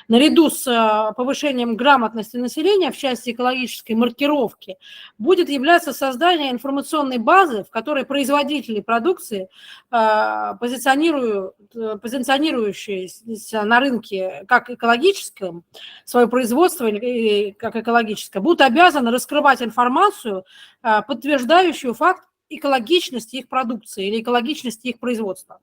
S2: наряду с повышением грамотности населения в части экологической маркировки будет являться создание информационной базы, в которой производители продукции, позиционирующиеся на рынке как экологическом, свое производство как экологическое, будут обязаны раскрывать информацию, подтверждающую факт экологичности их продукции или экологичности их производства.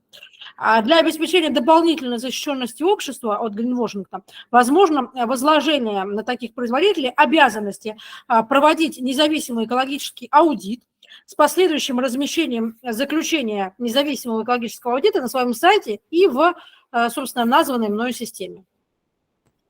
S2: Для обеспечения дополнительной защищенности общества от гринвошинга возможно возложение на таких производителей обязанности проводить независимый экологический аудит с последующим размещением заключения независимого экологического аудита на своем сайте и в, собственно, названной мною системе.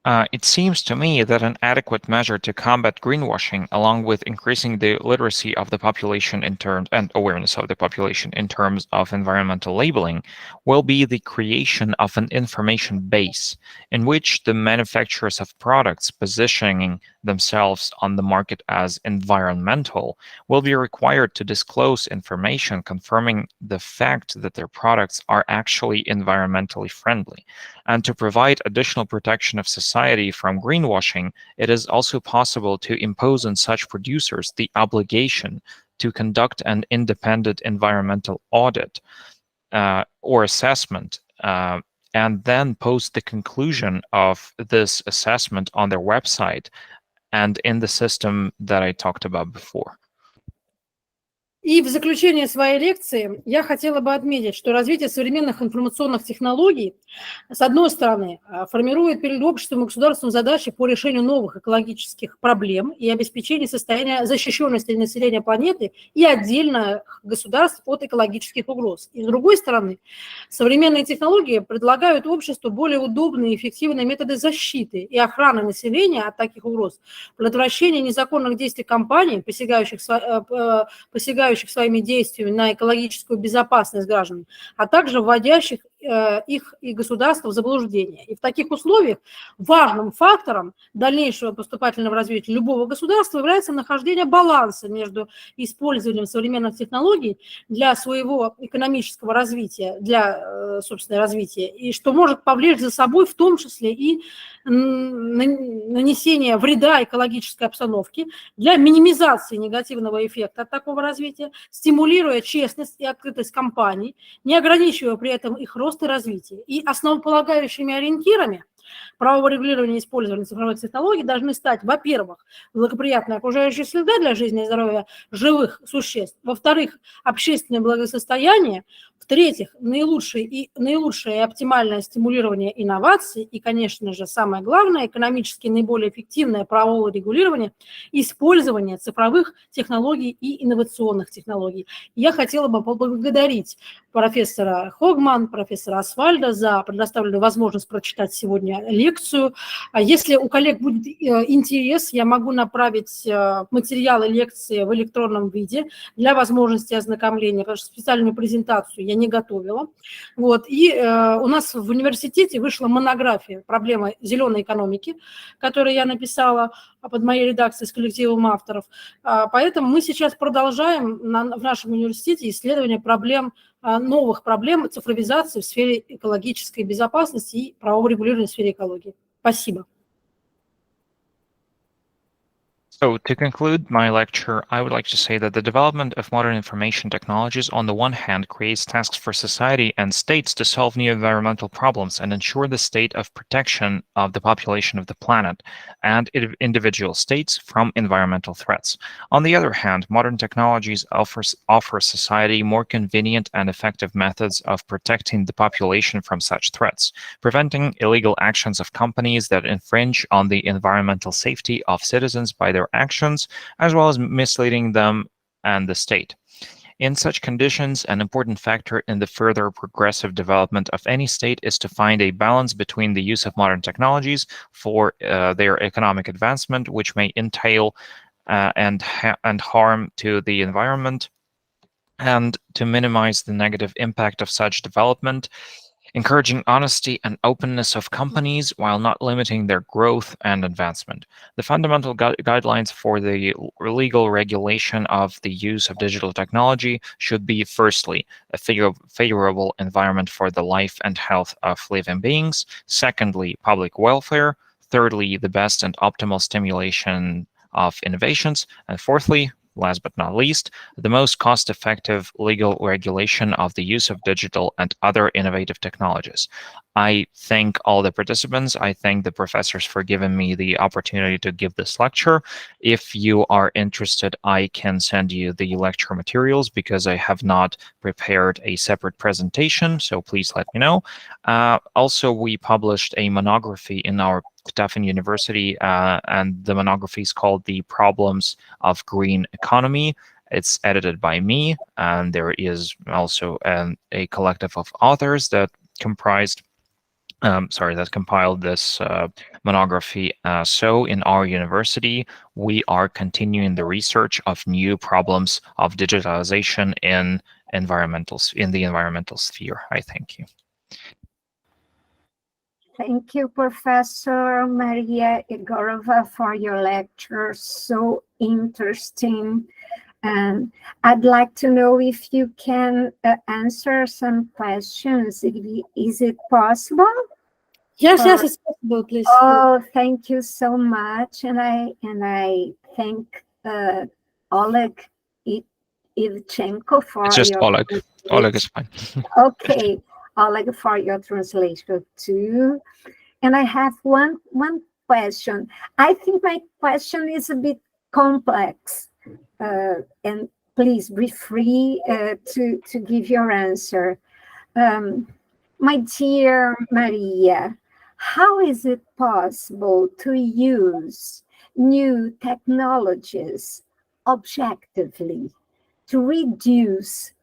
S1: It seems to me that an adequate measure to combat greenwashing, along with increasing the literacy of the population in terms and awareness of the population in terms of environmental labeling, will be the creation of an information base in which the manufacturers of products positioning themselves on the market as environmental will be required to disclose information confirming the fact that their products are actually environmentally friendly. And to provide additional protection of society from greenwashing, it is also possible to impose on such producers the obligation to conduct an independent environmental audit or assessment, and then post the conclusion of this assessment on their website and in the system that I talked about before.
S2: И в заключение своей лекции я хотела бы отметить, что развитие современных информационных технологий, с одной стороны, формирует перед обществом и государством задачи по решению новых экологических проблем и обеспечению состояния защищенности населения планеты и отдельных государств от экологических угроз. И с другой стороны, современные технологии предлагают обществу более удобные и эффективные методы защиты и охраны населения от таких угроз, предотвращения незаконных действий компаний, посягающих своими действиями на экологическую безопасность граждан, а также вводящих их и государство в заблуждение. И в таких условиях важным фактором дальнейшего поступательного развития любого государства является нахождение баланса между использованием современных технологий для своего экономического развития, для собственного развития, и что может повлечь за собой в том числе и нанесение вреда экологической обстановке для минимизации негативного эффекта от такого развития, стимулируя честность и открытость компаний, не ограничивая при этом их рост и развитие. И основополагающими ориентирами правового регулирования использования цифровых технологий должны стать, во-первых, благоприятная окружающая среда для жизни и здоровья живых существ, во-вторых, общественное благосостояние, в-третьих, наилучшее и оптимальное стимулирование инноваций и, конечно же, самое главное, экономически наиболее эффективное правовое регулирование использования цифровых технологий и инновационных технологий. Я хотела бы поблагодарить профессора Хогман, профессора Асвальда за предоставленную возможность прочитать сегодня лекцию. А если у коллег будет интерес, я могу направить материалы лекции в электронном виде для возможности ознакомления, потому что специальную презентацию я не готовила. Вот. И у нас в университете вышла монография «Проблемы зеленой экономики», которую я написала под моей редакцией с коллективом авторов. Поэтому мы сейчас продолжаем в нашем университете исследование новых проблем цифровизации в сфере экологической безопасности и правового регулирования в сфере экологии. Спасибо.
S1: So, to conclude my lecture, I would like to say that the development of modern information technologies on the one hand creates tasks for society and states to solve new environmental problems and ensure the state of protection of the population of the planet and individual states from environmental threats. On the other hand, modern technologies offer society more convenient and effective methods of protecting the population from such threats, preventing illegal actions of companies that infringe on the environmental safety of citizens by their actions, as well as misleading them and the state. In such conditions, an important factor in the further progressive development of any state is to find a balance between the use of modern technologies for their economic advancement, which may entail and harm to the environment, and to minimize the negative impact of such development, encouraging honesty and openness of companies while not limiting their growth and advancement. The fundamental guidelines for the legal regulation of the use of digital technology should be, firstly, a favorable environment for the life and health of living beings, secondly, public welfare, thirdly, the best and optimal stimulation of innovations, and fourthly, last but not least, the most cost-effective legal regulation of the use of digital and other innovative technologies. I thank all the participants. I thank the professors for giving me the opportunity to give this lecture. If you are interested, I can send you the lecture materials because I have not prepared a separate presentation, so please let me know. Also, we published a monography in our Kutafin University, and the monography is called The Problems of Green Economy. It's edited by me, and there is also a collective of authors that compiled this monography. So in our university, we are continuing the research of new problems of digitalization in the environmental sphere. I thank you.
S3: Thank you, Professor Maria Egorova, for your lecture. So interesting. And I'd like to know if you can answer some questions. Is it possible?
S2: Yes, it's possible, please.
S3: Oh, thank you so much. And I thank Oleg Ivchenko for
S1: it's just Oleg. Oleg is fine.
S3: Okay, Oleg, for your translation too. And I have one question. I think my question is a bit complex. And please be free to give your answer. My dear Maria, how is it possible to use new technologies objectively to reduce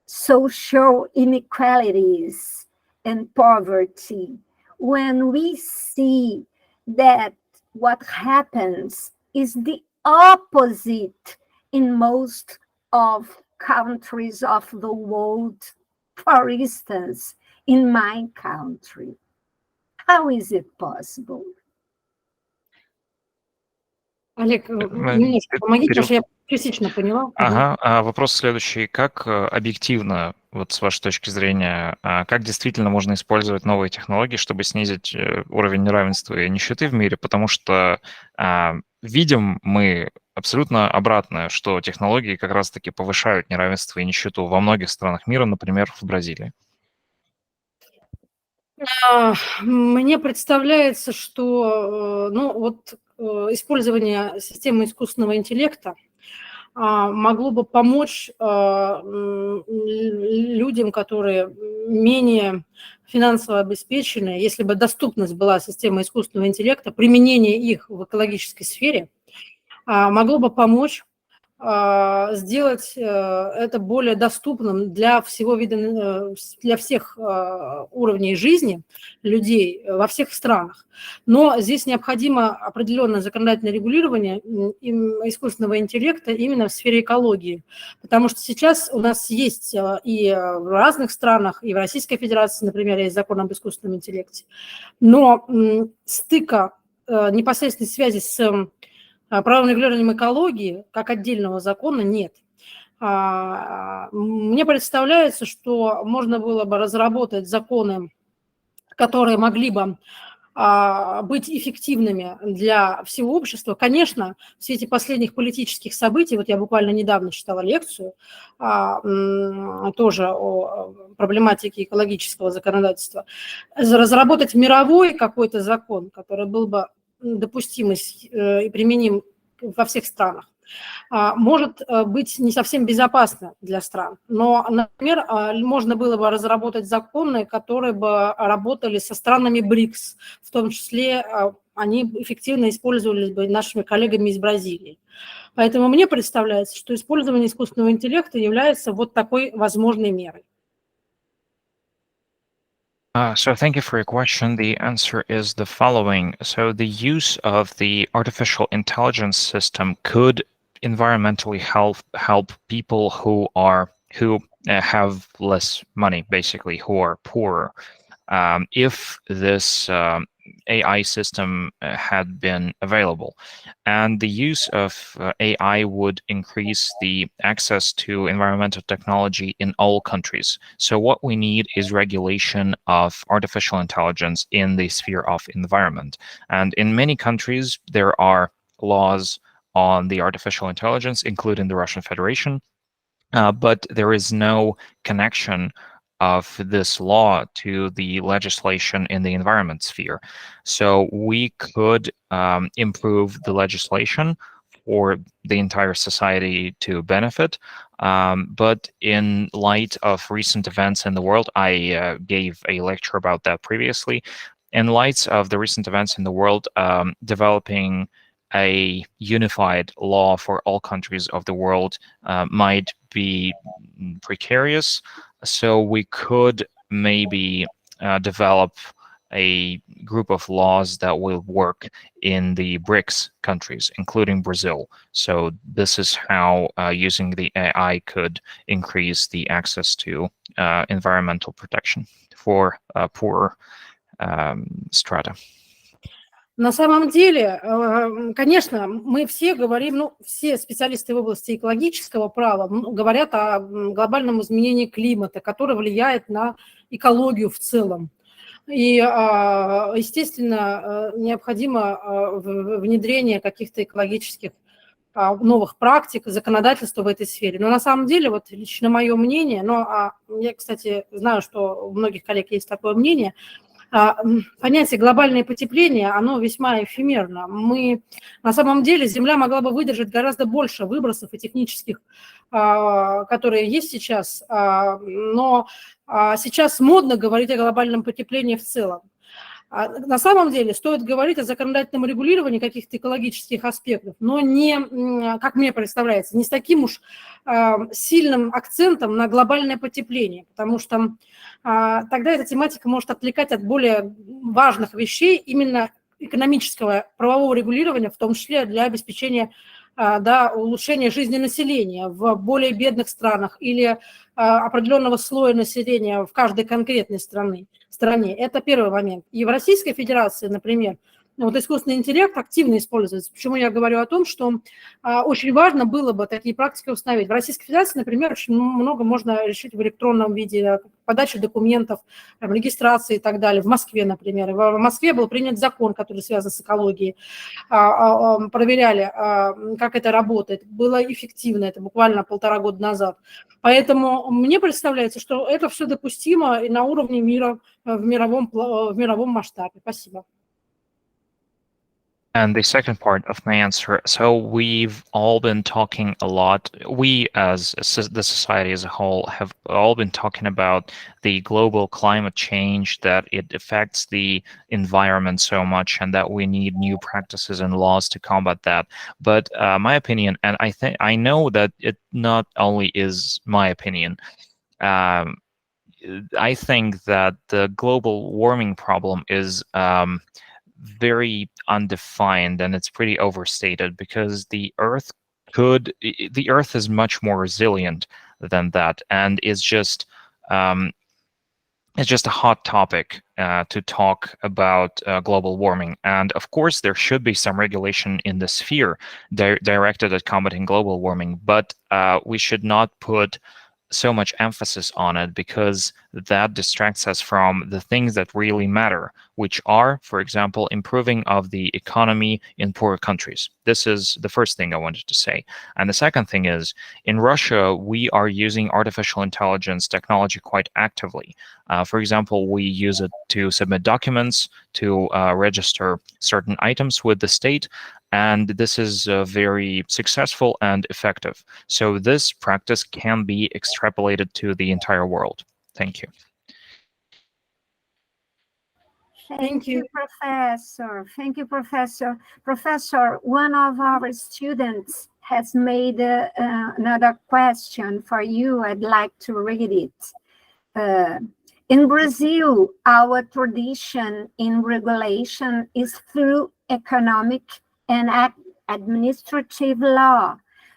S3: social inequalities and poverty when we see that what happens is the opposite in most of countries of the world? For instance, in my country. How is it possible?
S2: Олег, немножко помогите, потому что я частично поняла.
S1: Ага, вопрос следующий. Как объективно, вот с вашей точки зрения, как действительно можно использовать новые технологии, чтобы снизить уровень неравенства и нищеты в мире? Потому что видим мы абсолютно обратное, что технологии как раз-таки повышают неравенство и нищету во многих странах мира, например, в Бразилии.
S2: Мне представляется, что использование системы искусственного интеллекта могло бы помочь людям, которые менее финансово обеспечены, если бы доступность была системы искусственного интеллекта, применение их в экологической сфере могло бы помочь сделать это более доступным для всего вида, для всех уровней жизни людей во всех странах. Но здесь необходимо определенное законодательное регулирование искусственного интеллекта именно в сфере экологии, потому что сейчас у нас есть и в разных странах, и в Российской Федерации, например, есть закон об искусственном интеллекте, но стыка непосредственной связи с правовым регулированием экологии как отдельного закона нет. Мне представляется, что можно было бы разработать законы, которые могли бы быть эффективными для всего общества. Конечно, в свете последних политических событий, вот я буквально недавно читала лекцию тоже о проблематике экологического законодательства, разработать мировой какой-то закон, который был бы допустимость и применим во всех странах, может быть не совсем безопасно для стран. Но, например, можно было бы разработать законы, которые бы работали со странами БРИКС, в том числе они эффективно использовались бы нашими коллегами из Бразилии. Поэтому мне представляется, что использование искусственного интеллекта является вот такой возможной мерой.
S1: So thank you for your question. The answer is the following. So the use of the artificial intelligence system could environmentally help people who have less money, basically, who are poorer. If this AI system had been available. And the use of AI would increase the access to environmental technology in all countries. So what we need is regulation of artificial intelligence in the sphere of environment. And in many countries, there are laws on the artificial intelligence, including the Russian Federation, but there is no connection of this law to the legislation in the environment sphere. So we could improve the legislation for the entire society to benefit. But in light of recent events in the world, I gave a lecture about that previously. In light of the recent events in the world, developing a unified law for all countries of the world might be precarious. So we could maybe develop a group of laws that will work in the BRICS countries, including Brazil. So this is how using the AI could increase the access to environmental protection for poorer strata.
S2: На самом деле, конечно, мы все говорим, все специалисты в области экологического права говорят о глобальном изменении климата, которое влияет на экологию в целом. И, естественно, необходимо внедрение каких-то экологических новых практик, законодательства в этой сфере. Но на самом деле, вот лично мое мнение, я, кстати, знаю, что у многих коллег есть такое мнение, понятие глобальное потепление, оно весьма эфемерно. На самом деле, Земля могла бы выдержать гораздо больше выбросов и технических, которые есть сейчас, но сейчас модно говорить о глобальном потеплении в целом. На самом деле стоит говорить о законодательном регулировании каких-то экологических аспектов, но не, как мне представляется, не с таким уж сильным акцентом на глобальное потепление, потому что тогда эта тематика может отвлекать от более важных вещей, именно экономического правового регулирования, в том числе для обеспечения да, улучшение жизни населения в более бедных странах или определенного слоя населения в каждой конкретной стране. Это первый момент. И в Российской Федерации, например, вот искусственный интеллект активно используется. Почему я говорю о том, что очень важно было бы такие практики установить. В Российской Федерации, например, очень много можно решить в электронном виде, подачи документов, регистрации и так далее. В Москве, например. В Москве был принят закон, который связан с экологией. Проверяли, как это работает. Было эффективно, это буквально 1,5 года назад. Поэтому мне представляется, что это все допустимо и на уровне мира, в мировом масштабе. Спасибо.
S1: And the second part of my answer, so we've all been talking a lot, we as the society as a whole have all been talking about the global climate change, that it affects the environment so much and that we need new practices and laws to combat that. But my opinion, and I know that it not only is my opinion, I think that the global warming problem is very undefined and it's pretty overstated, because the Earth is much more resilient than that, and it's just a hot topic to talk about global warming. And of course, there should be some regulation in the sphere directed at combating global warming, but we should not put so much emphasis on it, because that distracts us from the things that really matter, which are, for example, improving of the economy in poorer countries. This is the first thing I wanted to say. And the second thing is, in Russia, we are using artificial intelligence technology quite actively. For example, we use it to submit documents, to register certain items with the state, and this is very successful and effective. So this practice can be extrapolated to the entire world. Thank you.
S3: Thank you, Professor. Thank you, Professor. Professor, one of our students has made another question for you. I'd like to read it. In Brazil, our tradition in regulation is through economic and administrative law.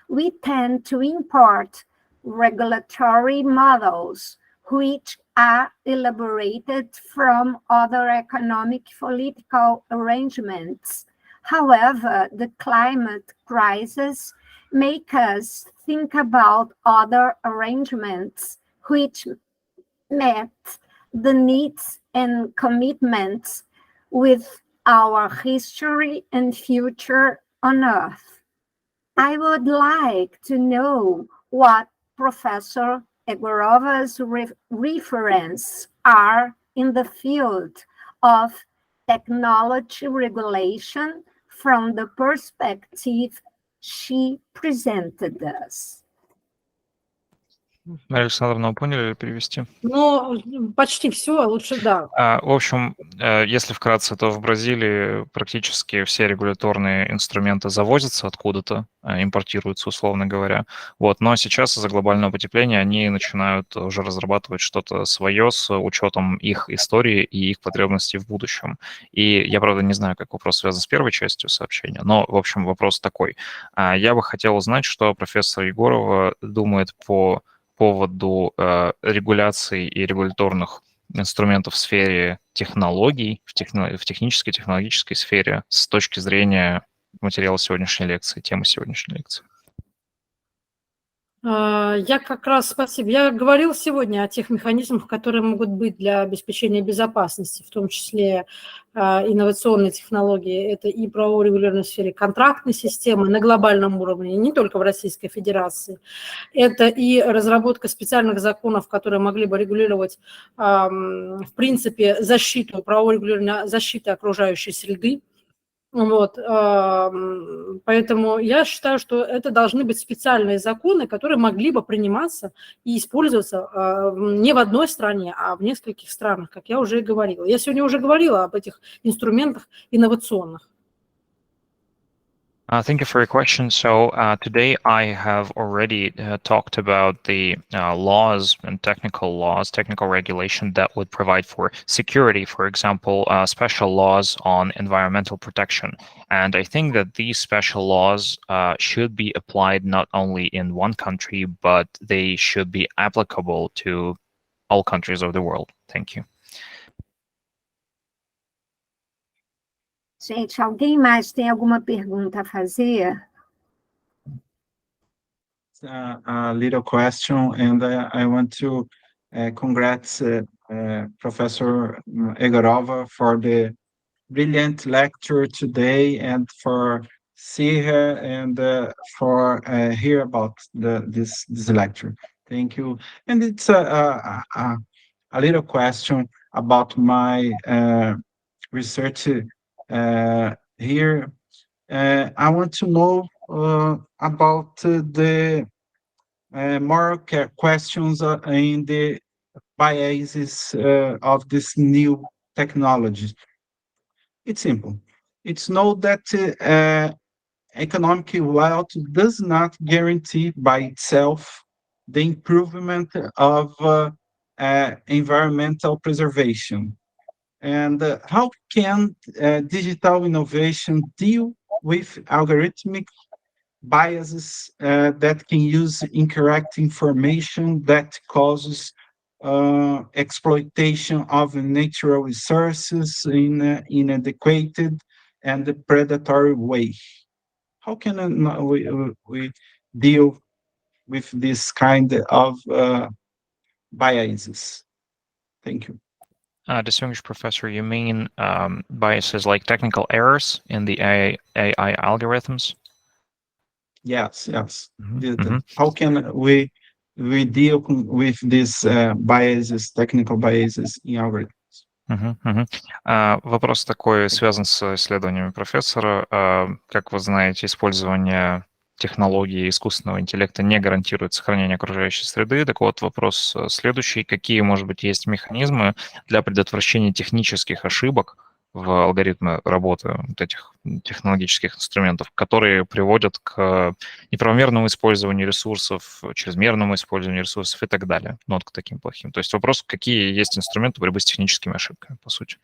S3: We tend to import regulatory models which are elaborated from other economic political arrangements. However, the climate crisis makes us think about other arrangements which met the needs and commitments with our history and future on Earth. I would like to know what Professor Egorova's references are in the field of technology regulation from the perspective she presented us.
S1: Александровна, поняли или перевести?
S2: Ну, почти все, лучше да.
S1: В общем, если вкратце, то в Бразилии практически все регуляторные инструменты завозятся откуда-то, импортируются, условно говоря. Вот. Но сейчас из-за глобального потепления они начинают уже разрабатывать что-то свое с учетом их истории и их потребностей в будущем. И я, правда, не знаю, как вопрос связан с первой частью сообщения, но, в общем, вопрос такой. Я бы хотел узнать, что профессор Егорова думает по поводу регуляции и регуляторных инструментов в сфере технологий, в технической, технологической сфере с точки зрения материала сегодняшней лекции, темы сегодняшней лекции.
S2: Я как раз, спасибо. Я говорил сегодня о тех механизмах, которые могут быть для обеспечения безопасности, в том числе инновационные технологии. Это и правоурегулированной сфере контрактной системы на глобальном уровне, не только в Российской Федерации. Это и разработка специальных законов, которые могли бы регулировать, в принципе, защиту, правоурегулирование защиты окружающей среды. Вот, поэтому я считаю, что это должны быть специальные законы, которые могли бы приниматься и использоваться не в одной стране, а в нескольких странах, как я уже и говорила. Я сегодня уже говорила об этих инструментах инновационных.
S1: Thank you for your question. So today I have already talked about the laws and technical regulation that would provide for security, for example, special laws on environmental protection. And I think that these special laws should be applied not only in one country, but they should be applicable to all countries of the world. Thank you.
S3: Gente, alguém mais tem alguma pergunta a fazer?
S4: A little question, and I want to congrats Professor Egorova for the brilliant lecture today, and for see her and for hear about this lecture. Thank you. And it's a little question about my research here. I want to know about the more questions in the biases of this new technology. It's simple. It's known that economic wealth does not guarantee by itself the improvement of environmental preservation. And how can digital innovation deal with algorithmic biases that can use incorrect information that causes exploitation of natural resources in inadequate and predatory way? How can we deal with this kind of biases? Thank you.
S1: Distinguished professor, you mean biases like technical errors in the AI algorithms?
S4: Yes.
S1: Mm-hmm.
S4: How can we deal with these biases, technical biases in algorithms?
S1: Вопрос такой связан с исследованиями профессора. Как вы знаете, использование технологии искусственного интеллекта не гарантирует сохранение окружающей среды. Так вот, вопрос следующий. Какие, может быть, есть механизмы для предотвращения технических ошибок в алгоритме работы вот этих технологических инструментов, которые приводят к неправомерному использованию ресурсов, чрезмерному использованию ресурсов и так далее, но вот к таким плохим. То есть вопрос, какие есть инструменты борьбы с техническими ошибками, по сути.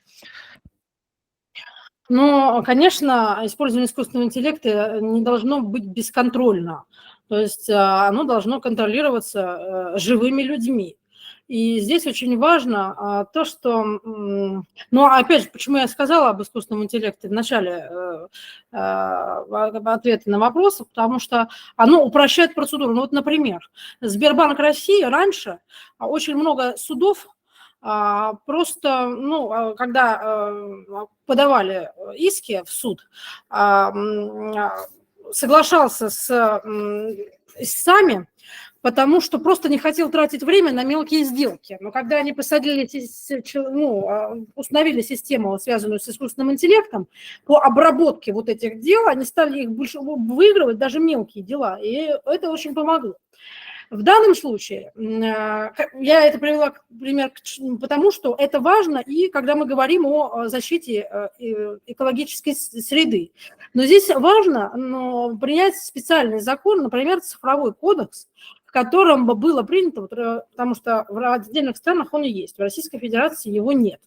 S2: Ну, конечно, использование искусственного интеллекта не должно быть бесконтрольно. То есть оно должно контролироваться живыми людьми. И здесь очень важно то, что... Ну, опять же, почему я сказала об искусственном интеллекте в начале ответа на вопрос, потому что оно упрощает процедуру. Ну, вот, например, Сбербанк России раньше очень много судов просто, ну, когда подавали иски в суд, соглашался с истцами, потому что просто не хотел тратить время на мелкие сделки. Но когда они посадили, ну, установили систему, связанную с искусственным интеллектом, по обработке вот этих дел, они стали их больше выигрывать, даже мелкие дела, и это очень помогло. В данном случае я это привела пример, потому что это важно, и когда мы говорим о защите экологической среды. Но здесь важно принять специальный закон, например, цифровой кодекс, в котором бы было принято, потому что в отдельных странах он и есть, в Российской Федерации его нет.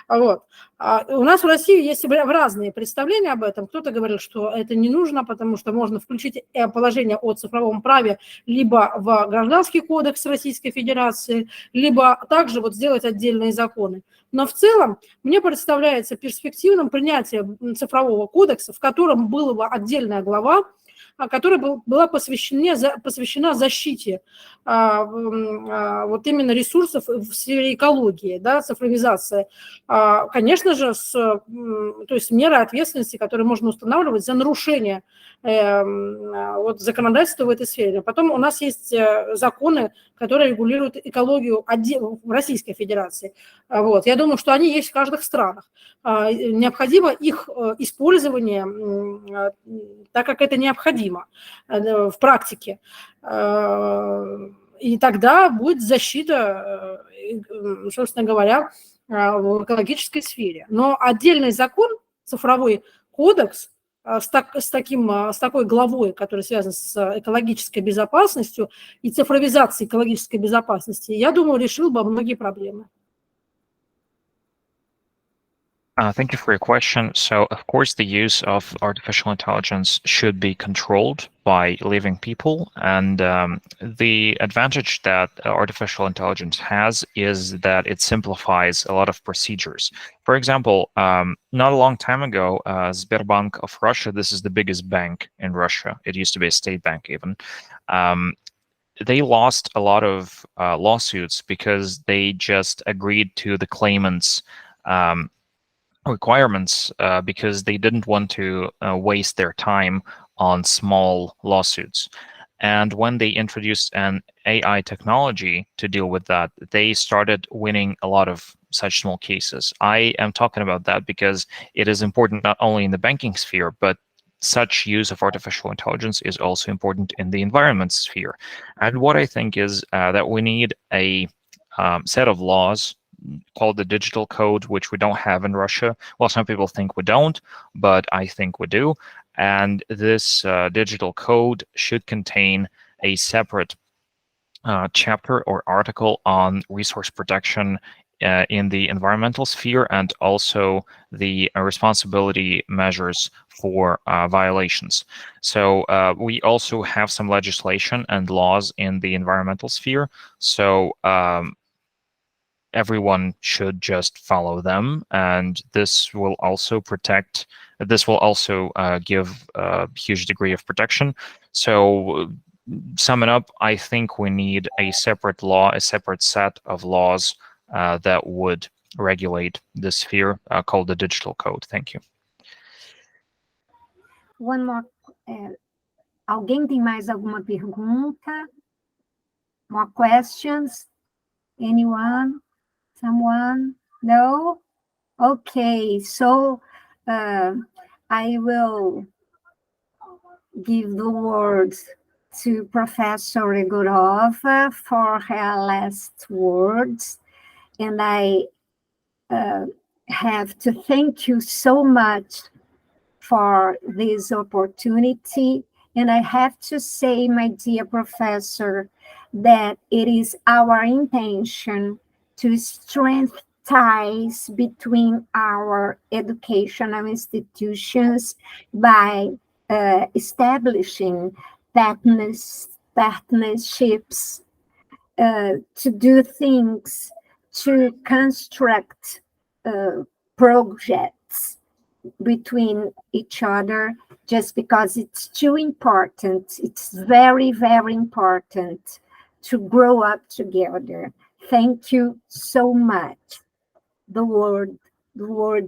S2: Вот. У нас в России есть разные представления об этом. Кто-то говорил, что это не нужно, потому что можно включить положение о цифровом праве либо в Гражданский кодекс Российской Федерации, либо также вот сделать отдельные законы. Но в целом мне представляется перспективным принятие цифрового кодекса, в котором была бы отдельная глава, которая была посвящена защите вот именно ресурсов в сфере экологии, да, цифровизация. Конечно же, то есть меры ответственности, которые можно устанавливать за нарушение вот, законодательства в этой сфере. Потом у нас есть законы, которые регулируют экологию в Российской Федерации. Вот. Я думаю, что они есть в каждых странах. Необходимо их использование, так как это необходимо в практике. И тогда будет защита, собственно говоря, в экологической сфере. Но отдельный закон, цифровой кодекс, с такой главой, которая связана с экологической безопасностью и цифровизацией экологической безопасности, я думаю, решил бы многие проблемы.
S1: Thank you for your question. So, of course, the use of artificial intelligence should be controlled by living people. And the advantage that artificial intelligence has is that it simplifies a lot of procedures. For example, not a long time ago, Sberbank of Russia, this is the biggest bank in Russia. It used to be a state bank even. They lost a lot of lawsuits because they just agreed to the claimants' requirements because they didn't want to waste their time on small lawsuits. And when they introduced an AI technology to deal with that, they started winning a lot of such small cases. I am talking about that because it is important not only in the banking sphere, but such use of artificial intelligence is also important in the environment sphere. And what I think is that we need a set of laws called the digital code, which we don't have in Russia. Well, some people think we don't, but I think we do. And this digital code should contain a separate chapter or article on resource protection in the environmental sphere, and also the responsibility measures for violations. So we also have some legislation and laws in the environmental sphere. So everyone should just follow them, and this will also give a huge degree of protection. So summing up, I think we need a separate law, a separate set of laws that would regulate this sphere called the digital code. Thank you.
S3: One more. Alguém tem mais alguma pergunta? More questions? Anyone? Someone? No? Okay, so I will give the word to Professor Egorova for her last words. And I have to thank you so much for this opportunity. And I have to say, my dear professor, that it is our intention to strengthen ties between our educational institutions by establishing partnerships to do things, to construct projects between each other, just because it's too important. It's very, very important to grow up together. Thank you so much. The word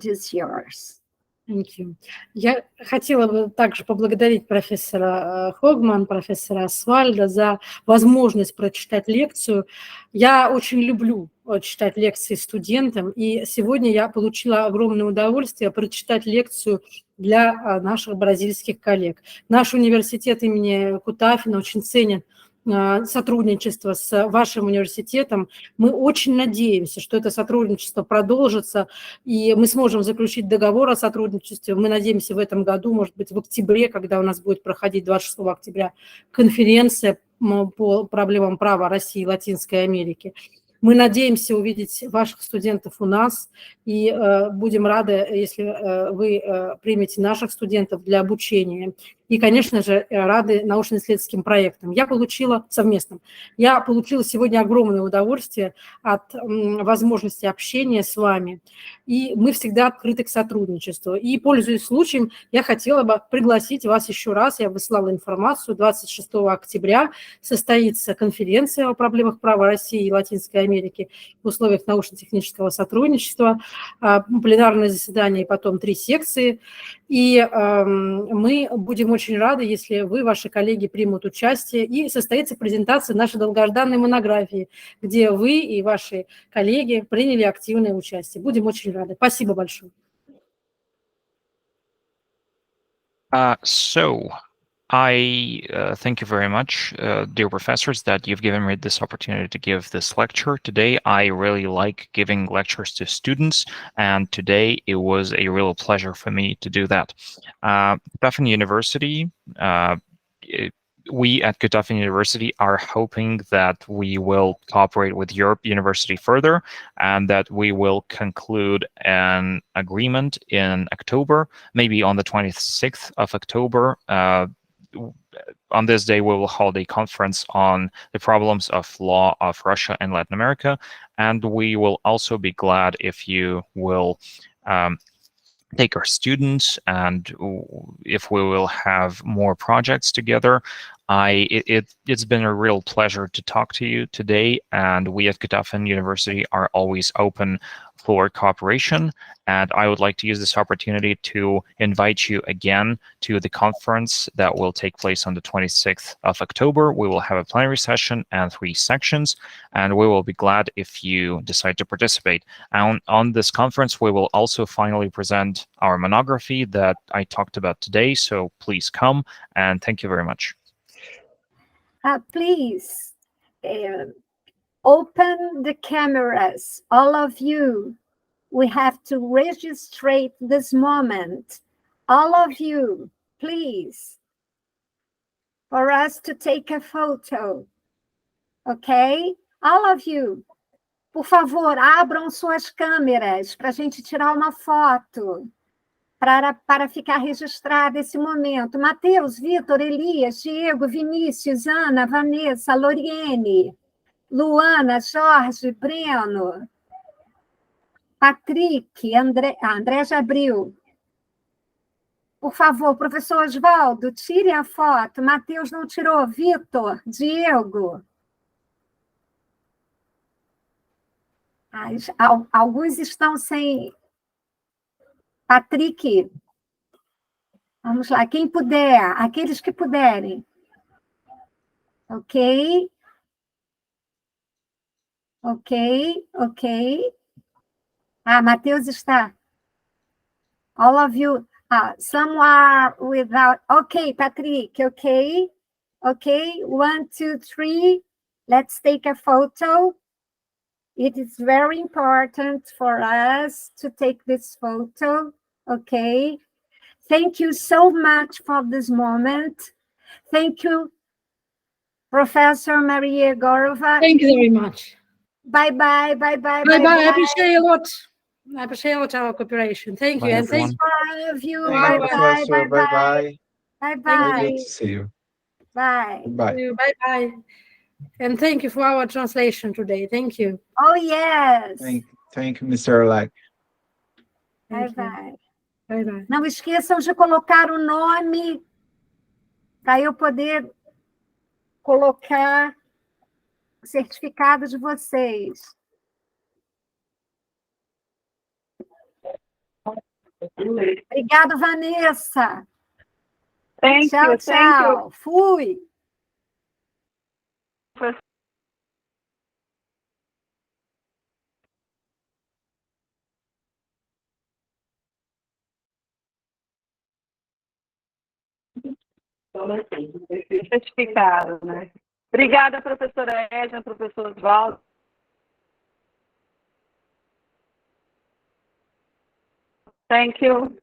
S3: is yours.
S2: Thank you. Я хотела бы также поблагодарить профессора Хогман, профессора Асвальда за возможность прочитать лекцию. Я очень люблю читать лекции студентам, и сегодня я получила огромное удовольствие прочитать лекцию для наших бразильских коллег. Наш университет имени Кутафина очень ценит сотрудничество с вашим университетом. Мы очень надеемся, что это сотрудничество продолжится, и мы сможем заключить договор о сотрудничестве. Мы надеемся в этом году, может быть, в октябре, когда у нас будет проходить 26 октября конференция по проблемам права России и Латинской Америки. Мы надеемся увидеть ваших студентов у нас, и будем рады, если вы примете наших студентов для обучения. И, конечно же, рады научно-исследовательским проектам. Я получила сегодня огромное удовольствие от возможности общения с вами. И мы всегда открыты к сотрудничеству. И, пользуясь случаем, я хотела бы пригласить вас еще раз. Я выслала информацию. 26 октября состоится конференция о проблемах права России и Латинской Америки в условиях научно-технического сотрудничества. Пленарное заседание и потом 3 секции. И мы будем очень рады, если вы, ваши коллеги, примут участие. И состоится презентация нашей долгожданной монографии, где вы и ваши коллеги приняли активное участие. Будем очень рады. Спасибо большое.
S1: I thank you very much, dear professors, that you've given me this opportunity to give this lecture today. I really like giving lectures to students, and today it was a real pleasure for me to do that. Kutafin University, we at Kutafin University are hoping that we will cooperate with your university further, and that we will conclude an agreement in October, maybe on the 26th of October. On this day, we will hold a conference on the problems of law of Russia and Latin America, and we will also be glad if you will take our students, and if we will have more projects together. It's been a real pleasure to talk to you today, and we at Kutafin University are always open for cooperation. And I would like to use this opportunity to invite you again to the conference that will take place on the 26th of October. We will have a plenary session and 3 sections, and we will be glad if you decide to participate. And on this conference, we will also finally present our monography that I talked about today, so please come, and thank you very much.
S3: Please open the cameras, all of you. We have to register this moment. All of you, please, for us to take a photo. Ok? All of you, por favor, abram suas câmeras para a gente tirar uma foto, para ficar registrado esse momento. Matheus, Vitor, Elias, Diego, Vinícius, Ana, Vanessa, Loriene, Luana, Jorge, Breno, Patrick, André já abriu. Por favor, professor Osvaldo, tire a foto. Matheus não tirou. Vitor, Diego. Alguns estão sem... Patrick, vamos lá, quem puder, aqueles que puderem. Ok? Ok, ok. Matheus está. All of you, some are without. Ok, Patrick, ok? Ok, 1, 2, 3, let's take a photo. It is very important for us to take this photo, okay? Thank you so much for this moment. Thank you, Professor Maria Egorova.
S2: Thank you very much.
S3: Bye-bye, bye-bye,
S2: Bye-bye,
S3: bye-bye.
S2: I appreciate a lot. I appreciate a lot our cooperation. Thank you.
S1: Bye,
S2: And thanks
S1: everyone.
S3: For all of you,
S4: Thank you,
S3: bye-bye,
S4: Professor.
S3: bye-bye.
S4: Bye-bye. Very
S3: Bye-bye.
S4: good to see you.
S3: Bye.
S4: Bye.
S2: Bye-bye. And thank you for our translation today. Thank you.
S3: Oh, yes.
S4: Thank you, Mr. Alec.
S3: Bye-bye.
S2: Bye-bye.
S3: Não esqueçam de colocar o nome para eu poder colocar o certificado de vocês. Obrigada, Vanessa. Tchau, tchau. Fui.
S5: Certificado, né? Obrigada, professora Edna, professor Osvaldo. Thank you.